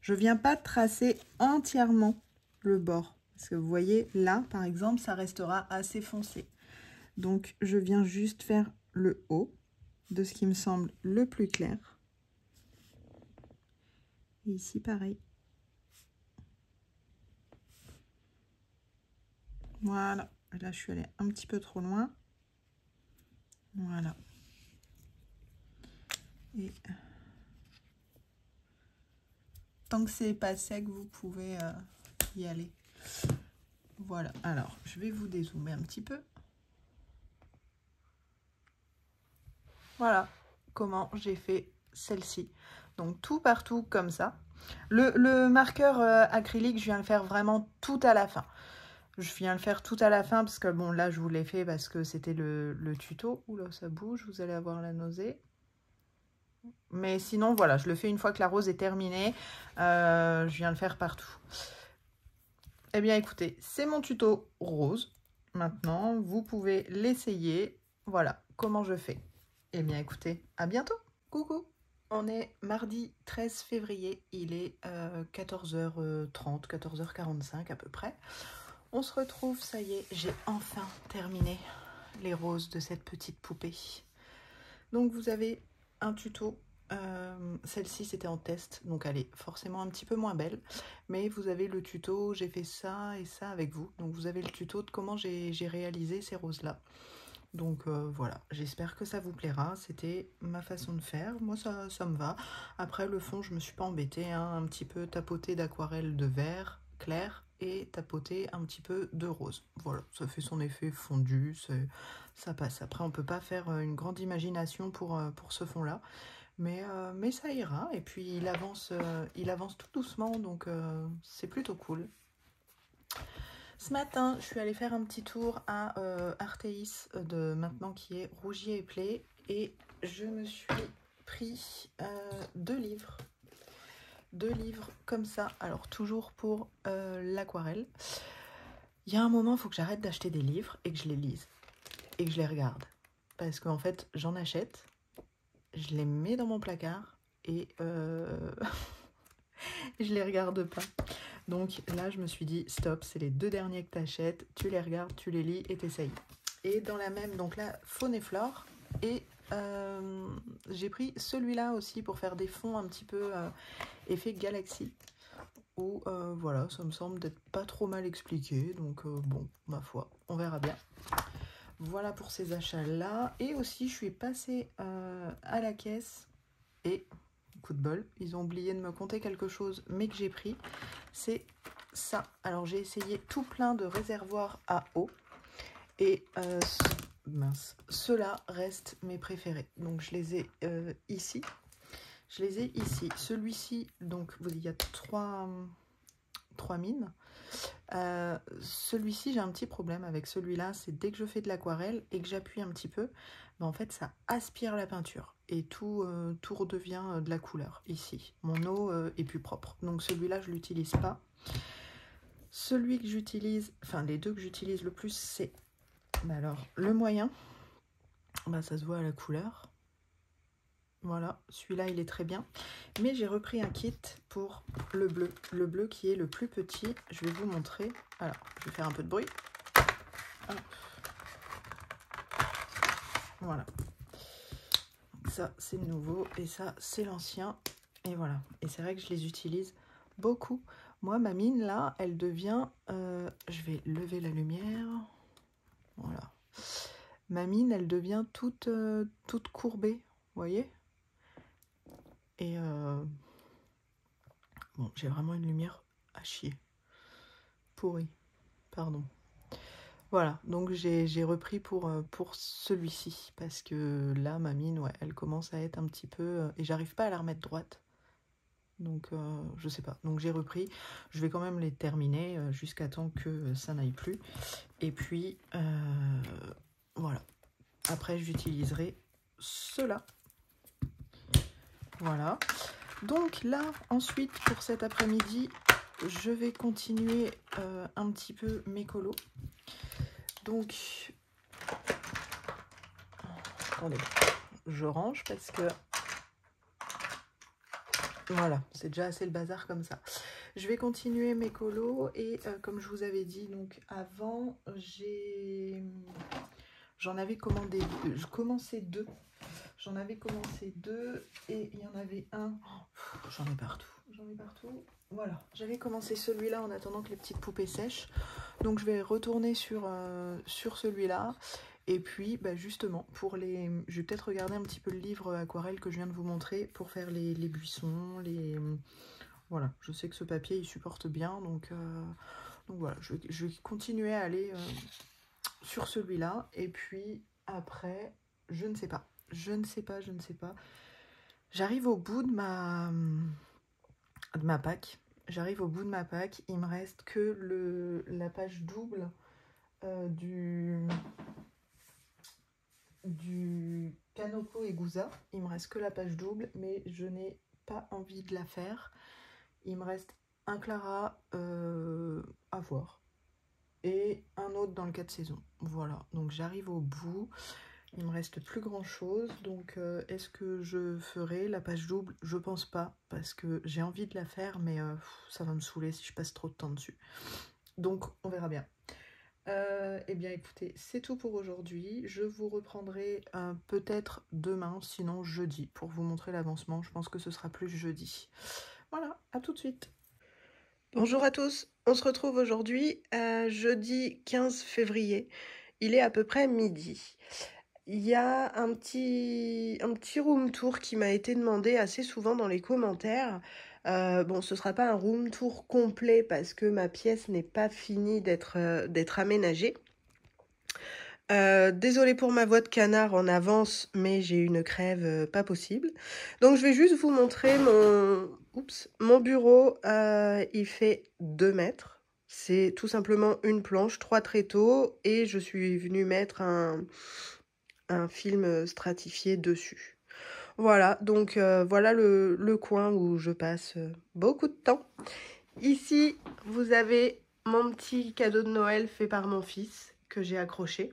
je viens pas tracer entièrement le bord. Parce que vous voyez, là, par exemple, ça restera assez foncé. Donc, je viens juste faire le haut de ce qui me semble le plus clair. Et ici, pareil. Voilà. Là, je suis allée un petit peu trop loin. Voilà. Et tant que c'est pas sec, vous pouvez y aller. Voilà. Alors, je vais vous dézoomer un petit peu. Voilà comment j'ai fait celle-ci. Donc tout partout comme ça. Le marqueur acrylique, je viens le faire vraiment tout à la fin. Je viens le faire tout à la fin parce que bon là je vous l'ai fait parce que c'était le tuto. Oula, ça bouge, vous allez avoir la nausée. Mais sinon voilà, je le fais une fois que la rose est terminée. Je viens le faire partout. Eh bien écoutez, c'est mon tuto rose. Maintenant, vous pouvez l'essayer. Voilà comment je fais. Eh bien écoutez, à bientôt. Coucou. On est mardi 13 février, il est 14h30, 14h45 à peu près. On se retrouve, ça y est, j'ai enfin terminé les roses de cette petite poupée. Donc vous avez un tuto, celle-ci c'était en test, donc elle est forcément un petit peu moins belle. Mais vous avez le tuto, j'ai fait ça et ça avec vous. Donc vous avez le tuto de comment j'ai réalisé ces roses-là. Donc voilà, j'espère que ça vous plaira. C'était ma façon de faire. Moi, ça me va. Après, le fond, je me suis pas embêtée, hein. Un petit peu tapoté d'aquarelle de vert clair et tapoté un petit peu de rose. Voilà, ça fait son effet fondu, ça passe. Après, on peut pas faire une grande imagination pour ce fond-là. Mais ça ira. Et puis, il avance tout doucement, donc c'est plutôt cool. Ce matin, je suis allée faire un petit tour à Artéis de maintenant qui est Rougier et Play et je me suis pris 2 livres. 2 livres comme ça, alors toujours pour l'aquarelle. Il y a un moment, il faut que j'arrête d'acheter des livres et que je les lise et que je les regarde. Parce qu'en fait, j'en achète, je les mets dans mon placard et je les regarde pas. Donc là, je me suis dit, stop, c'est les 2 derniers que tu achètes, tu les regardes, tu les lis et t'essayes. Et dans la même, donc là, faune et flore. Et j'ai pris celui-là aussi pour faire des fonds un petit peu effet galaxie. Où voilà, ça me semble d'être pas trop mal expliqué. Donc bon, ma foi, on verra bien. Voilà pour ces achats-là. Et aussi, je suis passée à la caisse et... coup de bol, ils ont oublié de me compter quelque chose, mais que j'ai pris, c'est ça. Alors j'ai essayé tout plein de réservoirs à eau, et mince, ceux-là restent mes préférés. Donc je les ai ici. Je les ai ici. Celui-ci, donc il y a trois mines. Celui-ci, j'ai un petit problème avec celui-là, c'est dès que je fais de l'aquarelle et que j'appuie un petit peu, ben en fait ça aspire la peinture et tout redevient de la couleur ici. Mon eau est plus propre, donc celui-là je l'utilise pas. Celui que j'utilise, enfin les 2 que j'utilise le plus, c'est alors le moyen, ben, ça se voit à la couleur. Voilà, celui-là il est très bien. Mais j'ai repris un kit pour le bleu. Le bleu qui est le plus petit. Je vais vous montrer. Alors, je vais faire un peu de bruit. Hop. Voilà. Ça, c'est le nouveau. Et ça, c'est l'ancien. Et voilà. Et c'est vrai que je les utilise beaucoup. Moi, ma mine, là, elle devient... je vais lever la lumière. Voilà. Ma mine, elle devient toute courbée. Vous voyez ? Et... bon, j'ai vraiment une lumière à chier. Pourrie. Pardon. Voilà, donc j'ai repris pour celui-ci. Parce que là, ma mine, ouais, elle commence à être un petit peu... et j'arrive pas à la remettre droite. Donc, je sais pas. Donc, j'ai repris. Je vais quand même les terminer jusqu'à temps que ça n'aille plus. Et puis, voilà. Après, j'utiliserai ceux-là. Voilà. Donc là, ensuite, pour cet après-midi, je vais continuer un petit peu mes colos. Donc, attendez, je range parce que, voilà, c'est déjà assez le bazar comme ça. Je vais continuer mes colos et comme je vous avais dit, donc avant, j'en avais commandé, je commençais 2. J'en avais commencé 2 et il y en avait un. J'en ai partout. J'en ai partout. Voilà. J'avais commencé celui-là en attendant que les petites poupées sèchent. Donc je vais retourner sur celui-là. Et puis bah, justement, pour les. Je vais peut-être regarder un petit peu le livre aquarelle que je viens de vous montrer pour faire les buissons, les. Voilà. Je sais que ce papier il supporte bien. Donc voilà. Je vais continuer à aller sur celui-là. Et puis après, je ne sais pas. Je ne sais pas. J'arrive au bout de ma pack. J'arrive au bout de ma pack. Il me reste que la page double du Kanoko et Gouza. Il me reste que la page double, mais je n'ai pas envie de la faire. Il me reste un Clara à voir. Et un autre dans le 4 saisons. Voilà, donc j'arrive au bout. Il me reste plus grand chose, donc est-ce que je ferai la page double? Je pense pas, parce que j'ai envie de la faire, mais ça va me saouler si je passe trop de temps dessus. Donc on verra bien. Eh bien écoutez, c'est tout pour aujourd'hui. Je vous reprendrai peut-être demain, sinon jeudi, pour vous montrer l'avancement. Je pense que ce sera plus jeudi. Voilà, à tout de suite. Bonjour à tous, on se retrouve aujourd'hui, jeudi 15 février. Il est à peu près midi. Il y a un petit room tour qui m'a été demandé assez souvent dans les commentaires. Bon, ce sera pas un room tour complet parce que ma pièce n'est pas finie d'être aménagée. Désolée pour ma voix de canard en avance, mais j'ai une crève pas possible. Donc je vais juste vous montrer mon bureau. Il fait 2 mètres. C'est tout simplement une planche, 3 tréteaux et je suis venue mettre un film stratifié dessus. Voilà, donc voilà le coin où je passe beaucoup de temps. Ici, vous avez mon petit cadeau de Noël fait par mon fils que j'ai accroché.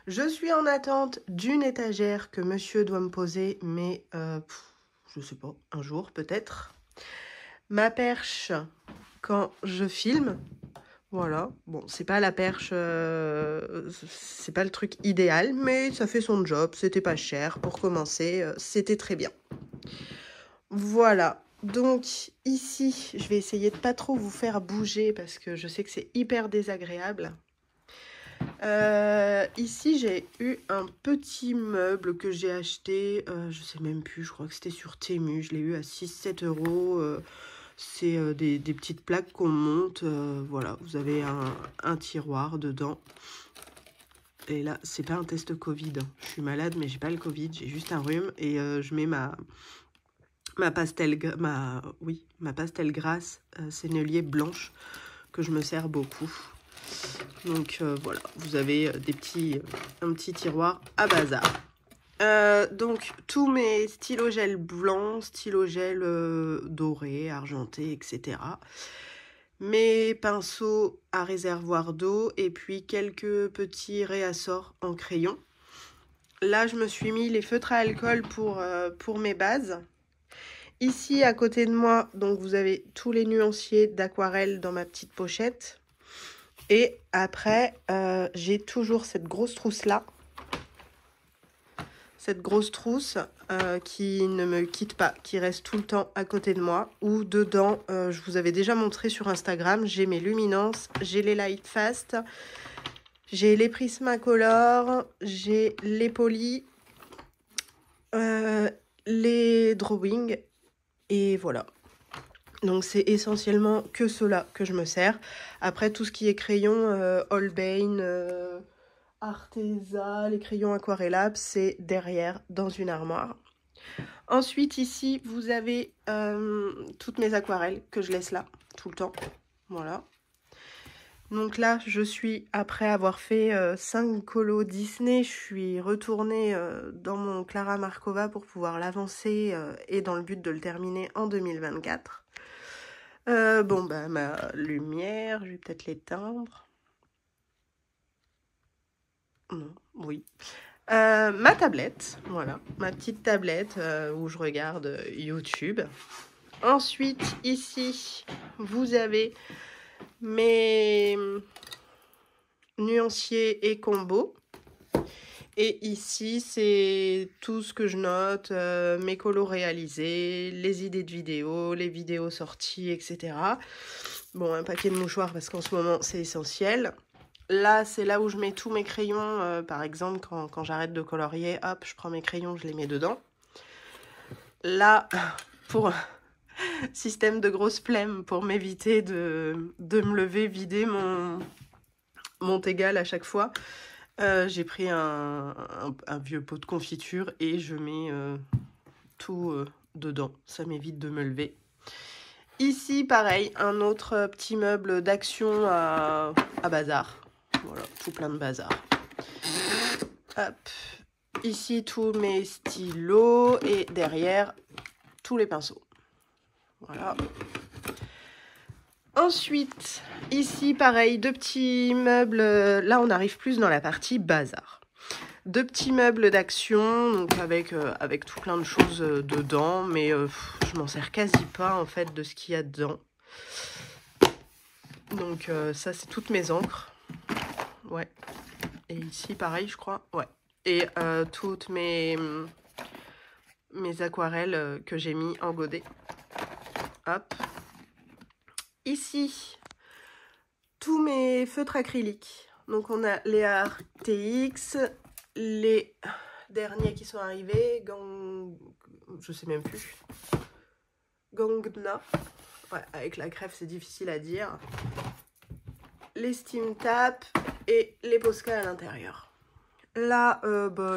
Je suis en attente d'une étagère que monsieur doit me poser, mais je sais pas, un jour peut-être. Ma perche quand je filme. Voilà, bon, c'est pas la perche, c'est pas le truc idéal, mais ça fait son job, c'était pas cher pour commencer, c'était très bien. Voilà, donc ici, je vais essayer de pas trop vous faire bouger parce que je sais que c'est hyper désagréable. Ici, j'ai eu un petit meuble que j'ai acheté, je sais même plus, je crois que c'était sur Temu, je l'ai eu à 6-7 euros. C'est des petites plaques qu'on monte, voilà, vous avez un tiroir dedans. Et là, c'est pas un test Covid, je suis malade mais j'ai pas le Covid, j'ai juste un rhume et je mets ma pastel grasse sennelier blanche que je me sers beaucoup. Donc voilà, vous avez un petit tiroir à bazar. Donc tous mes stylos gel blancs, stylos gel dorés, argentés, etc. Mes pinceaux à réservoir d'eau et puis quelques petits réassorts en crayon. Là, je me suis mis les feutres à alcool pour mes bases. Ici, à côté de moi, donc vous avez tous les nuanciers d'aquarelle dans ma petite pochette. Et après, j'ai toujours cette grosse trousse-là. Cette grosse trousse qui ne me quitte pas, qui reste tout le temps à côté de moi. Où dedans, je vous avais déjà montré sur Instagram, j'ai mes luminances, j'ai les Lightfast, j'ai les Prismacolor, j'ai les Poly, les Drawing. Et voilà. Donc c'est essentiellement que cela que je me sers. Après tout ce qui est crayon, Holbein, Arteza, les crayons aquarellables, c'est derrière dans une armoire. Ensuite ici vous avez toutes mes aquarelles que je laisse là tout le temps. Voilà. Donc là je suis, après avoir fait 5 colos Disney, je suis retournée dans mon Clara Markova pour pouvoir l'avancer et dans le but de le terminer en 2024. Bon, bah, ma lumière, je vais peut-être l'éteindre. Non, oui. Ma tablette, voilà, ma petite tablette où je regarde YouTube. Ensuite, ici, vous avez mes nuanciers et combos. Et ici, c'est tout ce que je note, mes colos réalisés, les idées de vidéos, les vidéos sorties, etc. Bon, un paquet de mouchoirs parce qu'en ce moment, c'est essentiel. Là, c'est là où je mets tous mes crayons. Par exemple, quand j'arrête de colorier, hop, je prends mes crayons, je les mets dedans. Là, pour système de grosse flemme, pour m'éviter de me lever, vider mon Tegal à chaque fois, j'ai pris un vieux pot de confiture et je mets tout dedans. Ça m'évite de me lever. Ici, pareil, un autre petit meuble d'action à bazar. Voilà, tout plein de bazar. Hop. Ici, tous mes stylos et derrière, tous les pinceaux. Voilà. Ensuite, ici, pareil, 2 petits meubles. Là, on arrive plus dans la partie bazar. 2 petits meubles d'action, donc avec tout plein de choses dedans, mais je m'en sers quasi pas, en fait, de ce qu'il y a dedans. Donc, ça, c'est toutes mes encres. Ouais. Et ici, pareil, je crois. Ouais. Et toutes mes aquarelles que j'ai mis en godet. Hop. Ici, tous mes feutres acryliques. Donc on a les RTX, les derniers qui sont arrivés, je sais même plus, Gangna, ouais, avec la crève c'est difficile à dire, les SteamTap et les Posca à l'intérieur. Là,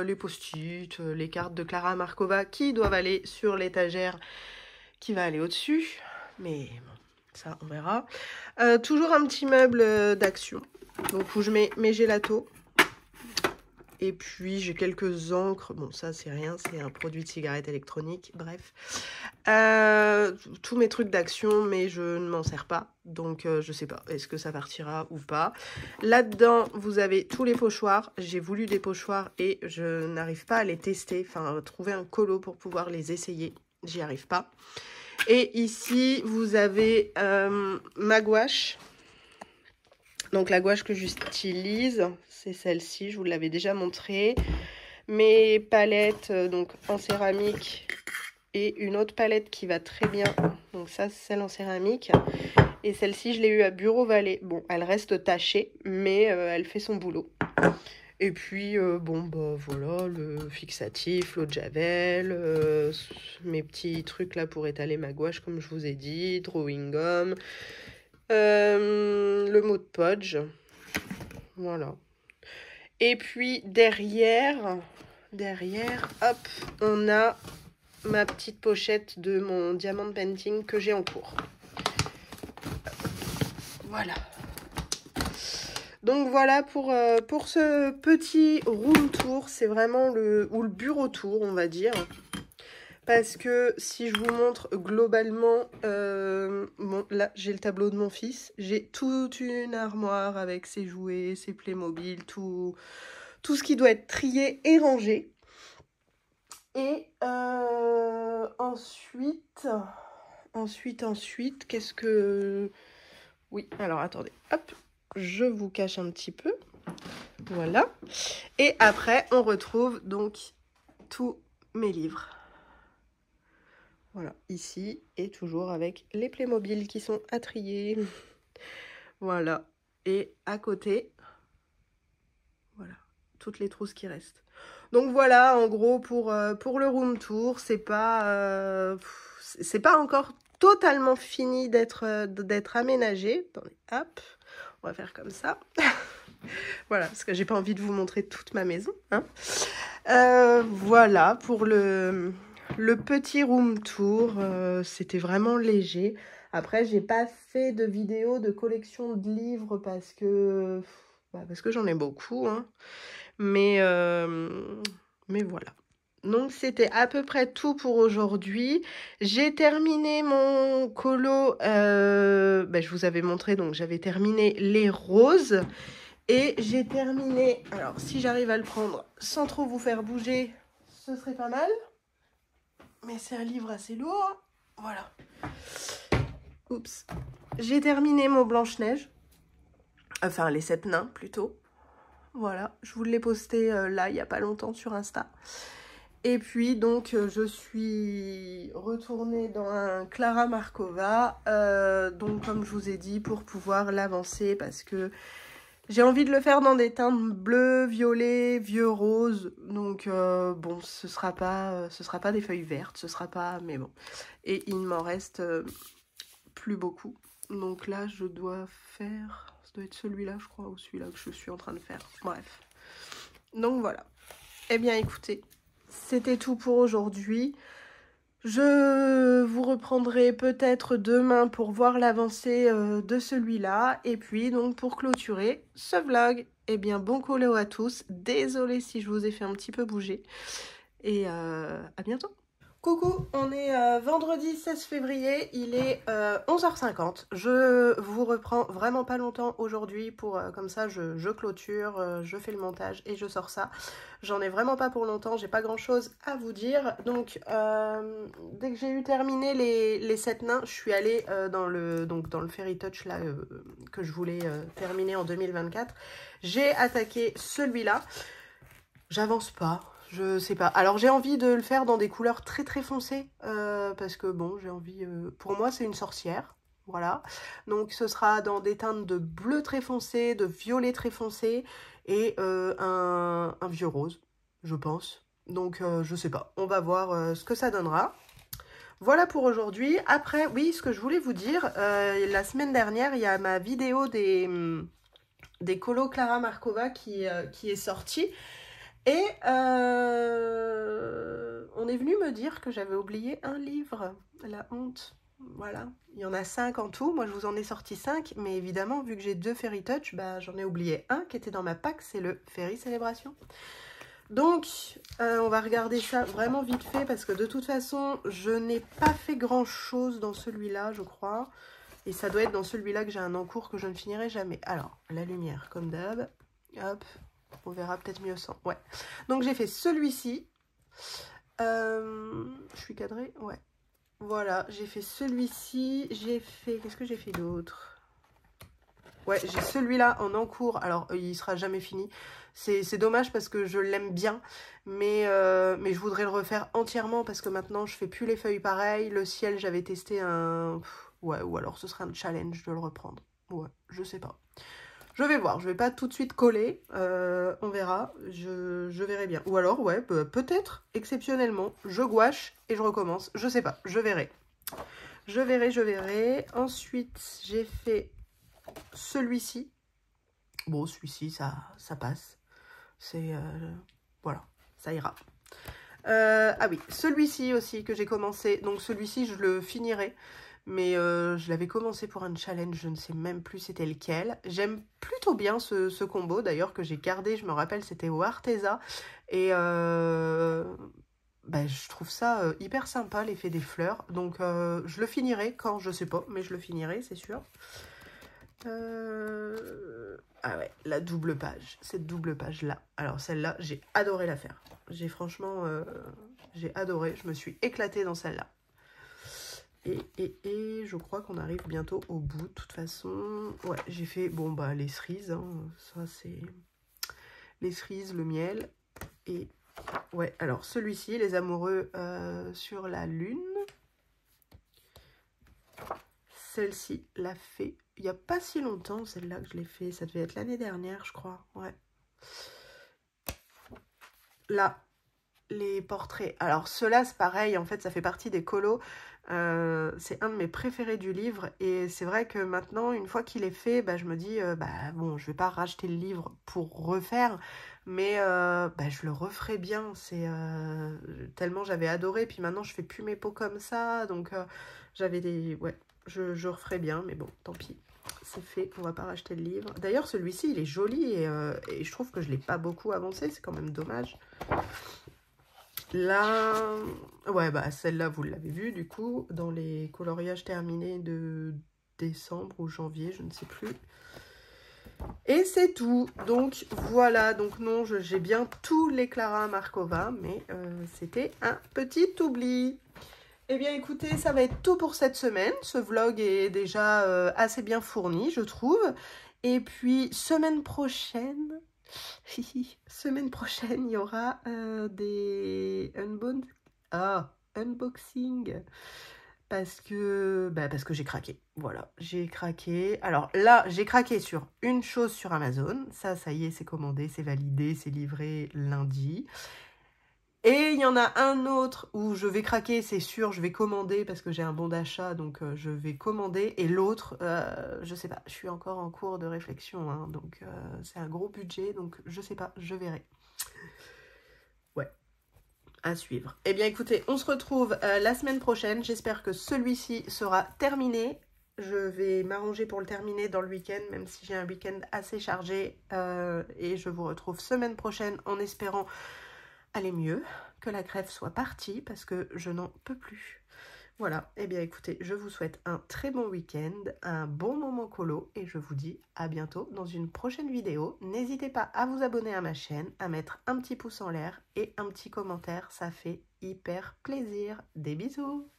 les post-it, les cartes de Clara Markova qui doivent aller sur l'étagère qui va aller au-dessus, mais bon, ça on verra. Toujours un petit meuble d'action, donc où je mets mes gélatos. Et puis j'ai quelques encres, bon ça c'est rien, c'est un produit de cigarette électronique, bref. Tous mes trucs d'action, mais je ne m'en sers pas, donc je sais pas, est-ce que ça partira ou pas. Là-dedans, vous avez tous les pochoirs, j'ai voulu des pochoirs et je n'arrive pas à les tester, enfin trouver un colo pour pouvoir les essayer, j'y arrive pas. Et ici, vous avez ma gouache. Donc la gouache que j'utilise, c'est celle-ci, je vous l'avais déjà montré. Mes palettes donc en céramique et une autre palette qui va très bien. Donc ça, c'est celle en céramique. Et celle-ci, je l'ai eue à Bureau Vallée. Bon, elle reste tachée, mais elle fait son boulot. Et puis, voilà, le fixatif, l'eau de javel, mes petits trucs là pour étaler ma gouache, comme je vous ai dit, drawing gum. Le mot de Podge, voilà. Et puis derrière, hop, on a ma petite pochette de mon diamant painting que j'ai en cours. Voilà. Donc voilà pour ce petit room tour, c'est vraiment le bureau tour, on va dire. Parce que si je vous montre globalement, bon, là j'ai le tableau de mon fils, j'ai toute une armoire avec ses jouets, ses Playmobil, tout ce qui doit être trié et rangé. Et ensuite, qu'est-ce que... Oui, alors attendez, hop, je vous cache un petit peu, voilà. Et après, on retrouve donc tous mes livres. Voilà, ici, et toujours avec les Playmobil qui sont à trier. Voilà, et à côté, voilà, toutes les trousses qui restent. Donc voilà, en gros, pour le room tour, c'est pas encore totalement fini d'être aménagé. Attendez, hop, on va faire comme ça. Voilà, parce que j'ai pas envie de vous montrer toute ma maison, hein. Voilà, pour le petit room tour, c'était vraiment léger. Après, j'ai pas fait de vidéo de collection de livres parce que j'en ai beaucoup, hein. Mais voilà. Donc, c'était à peu près tout pour aujourd'hui. J'ai terminé mon colo, je vous avais montré, donc j'avais terminé les roses. Et j'ai terminé, alors si j'arrive à le prendre sans trop vous faire bouger, ce serait pas mal. Mais c'est un livre assez lourd. Voilà. Oups. J'ai terminé mon Blanche-Neige. Enfin, les 7 nains, plutôt. Voilà. Je vous l'ai posté là, il n'y a pas longtemps, sur Insta. Et puis, donc, je suis retournée dans un Clara Markova. Donc, comme je vous ai dit, pour pouvoir l'avancer, parce que j'ai envie de le faire dans des teintes bleu, violet, vieux rose. Donc, bon, ce sera pas des feuilles vertes, ce sera pas... Mais bon. Et il m'en reste plus beaucoup. Donc là, je dois faire... Ça doit être celui-là, je crois, ou celui-là que je suis en train de faire. Bref. Donc, voilà. Eh bien, écoutez, c'était tout pour aujourd'hui. Je vous reprendrai peut-être demain pour voir l'avancée de celui-là. Et puis, donc, pour clôturer ce vlog, eh bien, bon colo à tous. Désolée si je vous ai fait un petit peu bouger. Et à bientôt. Coucou, on est vendredi 16 février, il est 11h50. Je vous reprends vraiment pas longtemps aujourd'hui pour comme ça je clôture, je fais le montage et je sors ça. J'en ai vraiment pas pour longtemps, j'ai pas grand chose à vous dire. Donc dès que j'ai eu terminé les 7 nains, je suis allée dans le Fairy Touch là que je voulais terminer en 2024. J'ai attaqué celui-là. J'avance pas. Je sais pas. Alors j'ai envie de le faire dans des couleurs très très foncées parce que bon, j'ai envie... pour moi c'est une sorcière. Voilà, donc ce sera dans des teintes de bleu très foncé, de violet très foncé et un vieux rose, je pense. Donc je sais pas, on va voir ce que ça donnera. Voilà pour aujourd'hui. Après, oui, ce que je voulais vous dire, la semaine dernière, il y a ma vidéo des colos Clara Markova qui est sortie. Et on est venu me dire que j'avais oublié un livre, la honte. Voilà, il y en a 5 en tout, moi je vous en ai sorti 5, mais évidemment, vu que j'ai 2 Fairy Touch, bah, j'en ai oublié un qui était dans ma pack, c'est le Fairy Célébration. Donc, on va regarder ça vraiment vite fait, parce que de toute façon, je n'ai pas fait grand chose dans celui-là, je crois. Et ça doit être dans celui-là que j'ai un encours que je ne finirai jamais. Alors, la lumière, comme d'hab, hop. On verra peut-être mieux sans. Ouais. Donc j'ai fait celui-ci. Je suis cadrée? Ouais. Voilà, j'ai fait celui-ci. J'ai fait... Qu'est-ce que j'ai fait d'autre? Ouais, j'ai celui-là en encours. Alors, il sera jamais fini. C'est dommage parce que je l'aime bien. Mais je voudrais le refaire entièrement parce que maintenant, je fais plus les feuilles pareilles. Le ciel, j'avais testé un... Ouais, ou alors ce serait un challenge de le reprendre. Ouais, je sais pas. Je vais voir, je vais pas tout de suite coller, on verra, je verrai bien. Ou alors, ouais, peut-être, exceptionnellement, je gouache et je recommence, je sais pas, je verrai. Je verrai. Ensuite, j'ai fait celui-ci. Bon, celui-ci, ça passe. C'est, voilà, ça ira. Ah oui, celui-ci aussi que j'ai commencé, donc celui-ci, je le finirai. Mais je l'avais commencé pour un challenge, je ne sais même plus c'était lequel. J'aime plutôt bien ce combo d'ailleurs que j'ai gardé, je me rappelle c'était au Arteza. Et je trouve ça hyper sympa l'effet des fleurs. Donc je le finirai quand, je sais pas, mais je le finirai c'est sûr. Ah ouais, la double page, cette double page là. Alors celle-là, j'ai adoré la faire. J'ai franchement, j'ai adoré, je me suis éclatée dans celle-là. Et je crois qu'on arrive bientôt au bout. De toute façon, ouais, j'ai fait, bon, bah, les cerises, hein, ça c'est les cerises, le miel. Et ouais, alors celui-ci, les amoureux sur la lune. Celle-ci l'a fait il n'y a pas si longtemps, celle-là que je l'ai fait. Ça devait être l'année dernière, je crois. Ouais. Là, les portraits. Alors, ceux-là, c'est pareil. En fait, ça fait partie des colos. C'est un de mes préférés du livre. Et c'est vrai que maintenant, une fois qu'il est fait, bah, je me dis, bon, je vais pas racheter le livre pour refaire. Mais je le referai bien. C'est tellement j'avais adoré. Puis maintenant, je fais plus mes pots comme ça. Donc, j'avais des... Ouais, je referai bien. Mais bon, tant pis. C'est fait, on va pas racheter le livre. D'ailleurs, celui-ci, il est joli et je trouve que je l'ai pas beaucoup avancé. C'est quand même dommage. Là, ouais, bah celle-là, vous l'avez vu, du coup, dans les coloriages terminés de décembre ou janvier, je ne sais plus. Et c'est tout. Donc, voilà. Donc, non, j'ai bien tous les Clara Markova, mais c'était un petit oubli. Eh bien, écoutez, ça va être tout pour cette semaine. Ce vlog est déjà assez bien fourni, je trouve. Et puis, semaine prochaine... Semaine prochaine, il y aura des unboxing parce que j'ai craqué. Voilà, j'ai craqué. Alors là, j'ai craqué sur une chose sur Amazon. Ça y est, c'est commandé, c'est validé, c'est livré lundi. Et il y en a un autre où je vais craquer, c'est sûr, je vais commander parce que j'ai un bon d'achat, donc je vais commander. Et l'autre, je sais pas, je suis encore en cours de réflexion, hein, donc c'est un gros budget, donc je sais pas, je verrai. Ouais, à suivre. Eh bien écoutez, on se retrouve la semaine prochaine, j'espère que celui-ci sera terminé. Je vais m'arranger pour le terminer dans le week-end, même si j'ai un week-end assez chargé. Et je vous retrouve semaine prochaine en espérant... aller mieux, que la grève soit partie parce que je n'en peux plus. Voilà, et bien écoutez, je vous souhaite un très bon week-end, un bon moment colo et je vous dis à bientôt dans une prochaine vidéo. N'hésitez pas à vous abonner à ma chaîne, à mettre un petit pouce en l'air et un petit commentaire, ça fait hyper plaisir. Des bisous!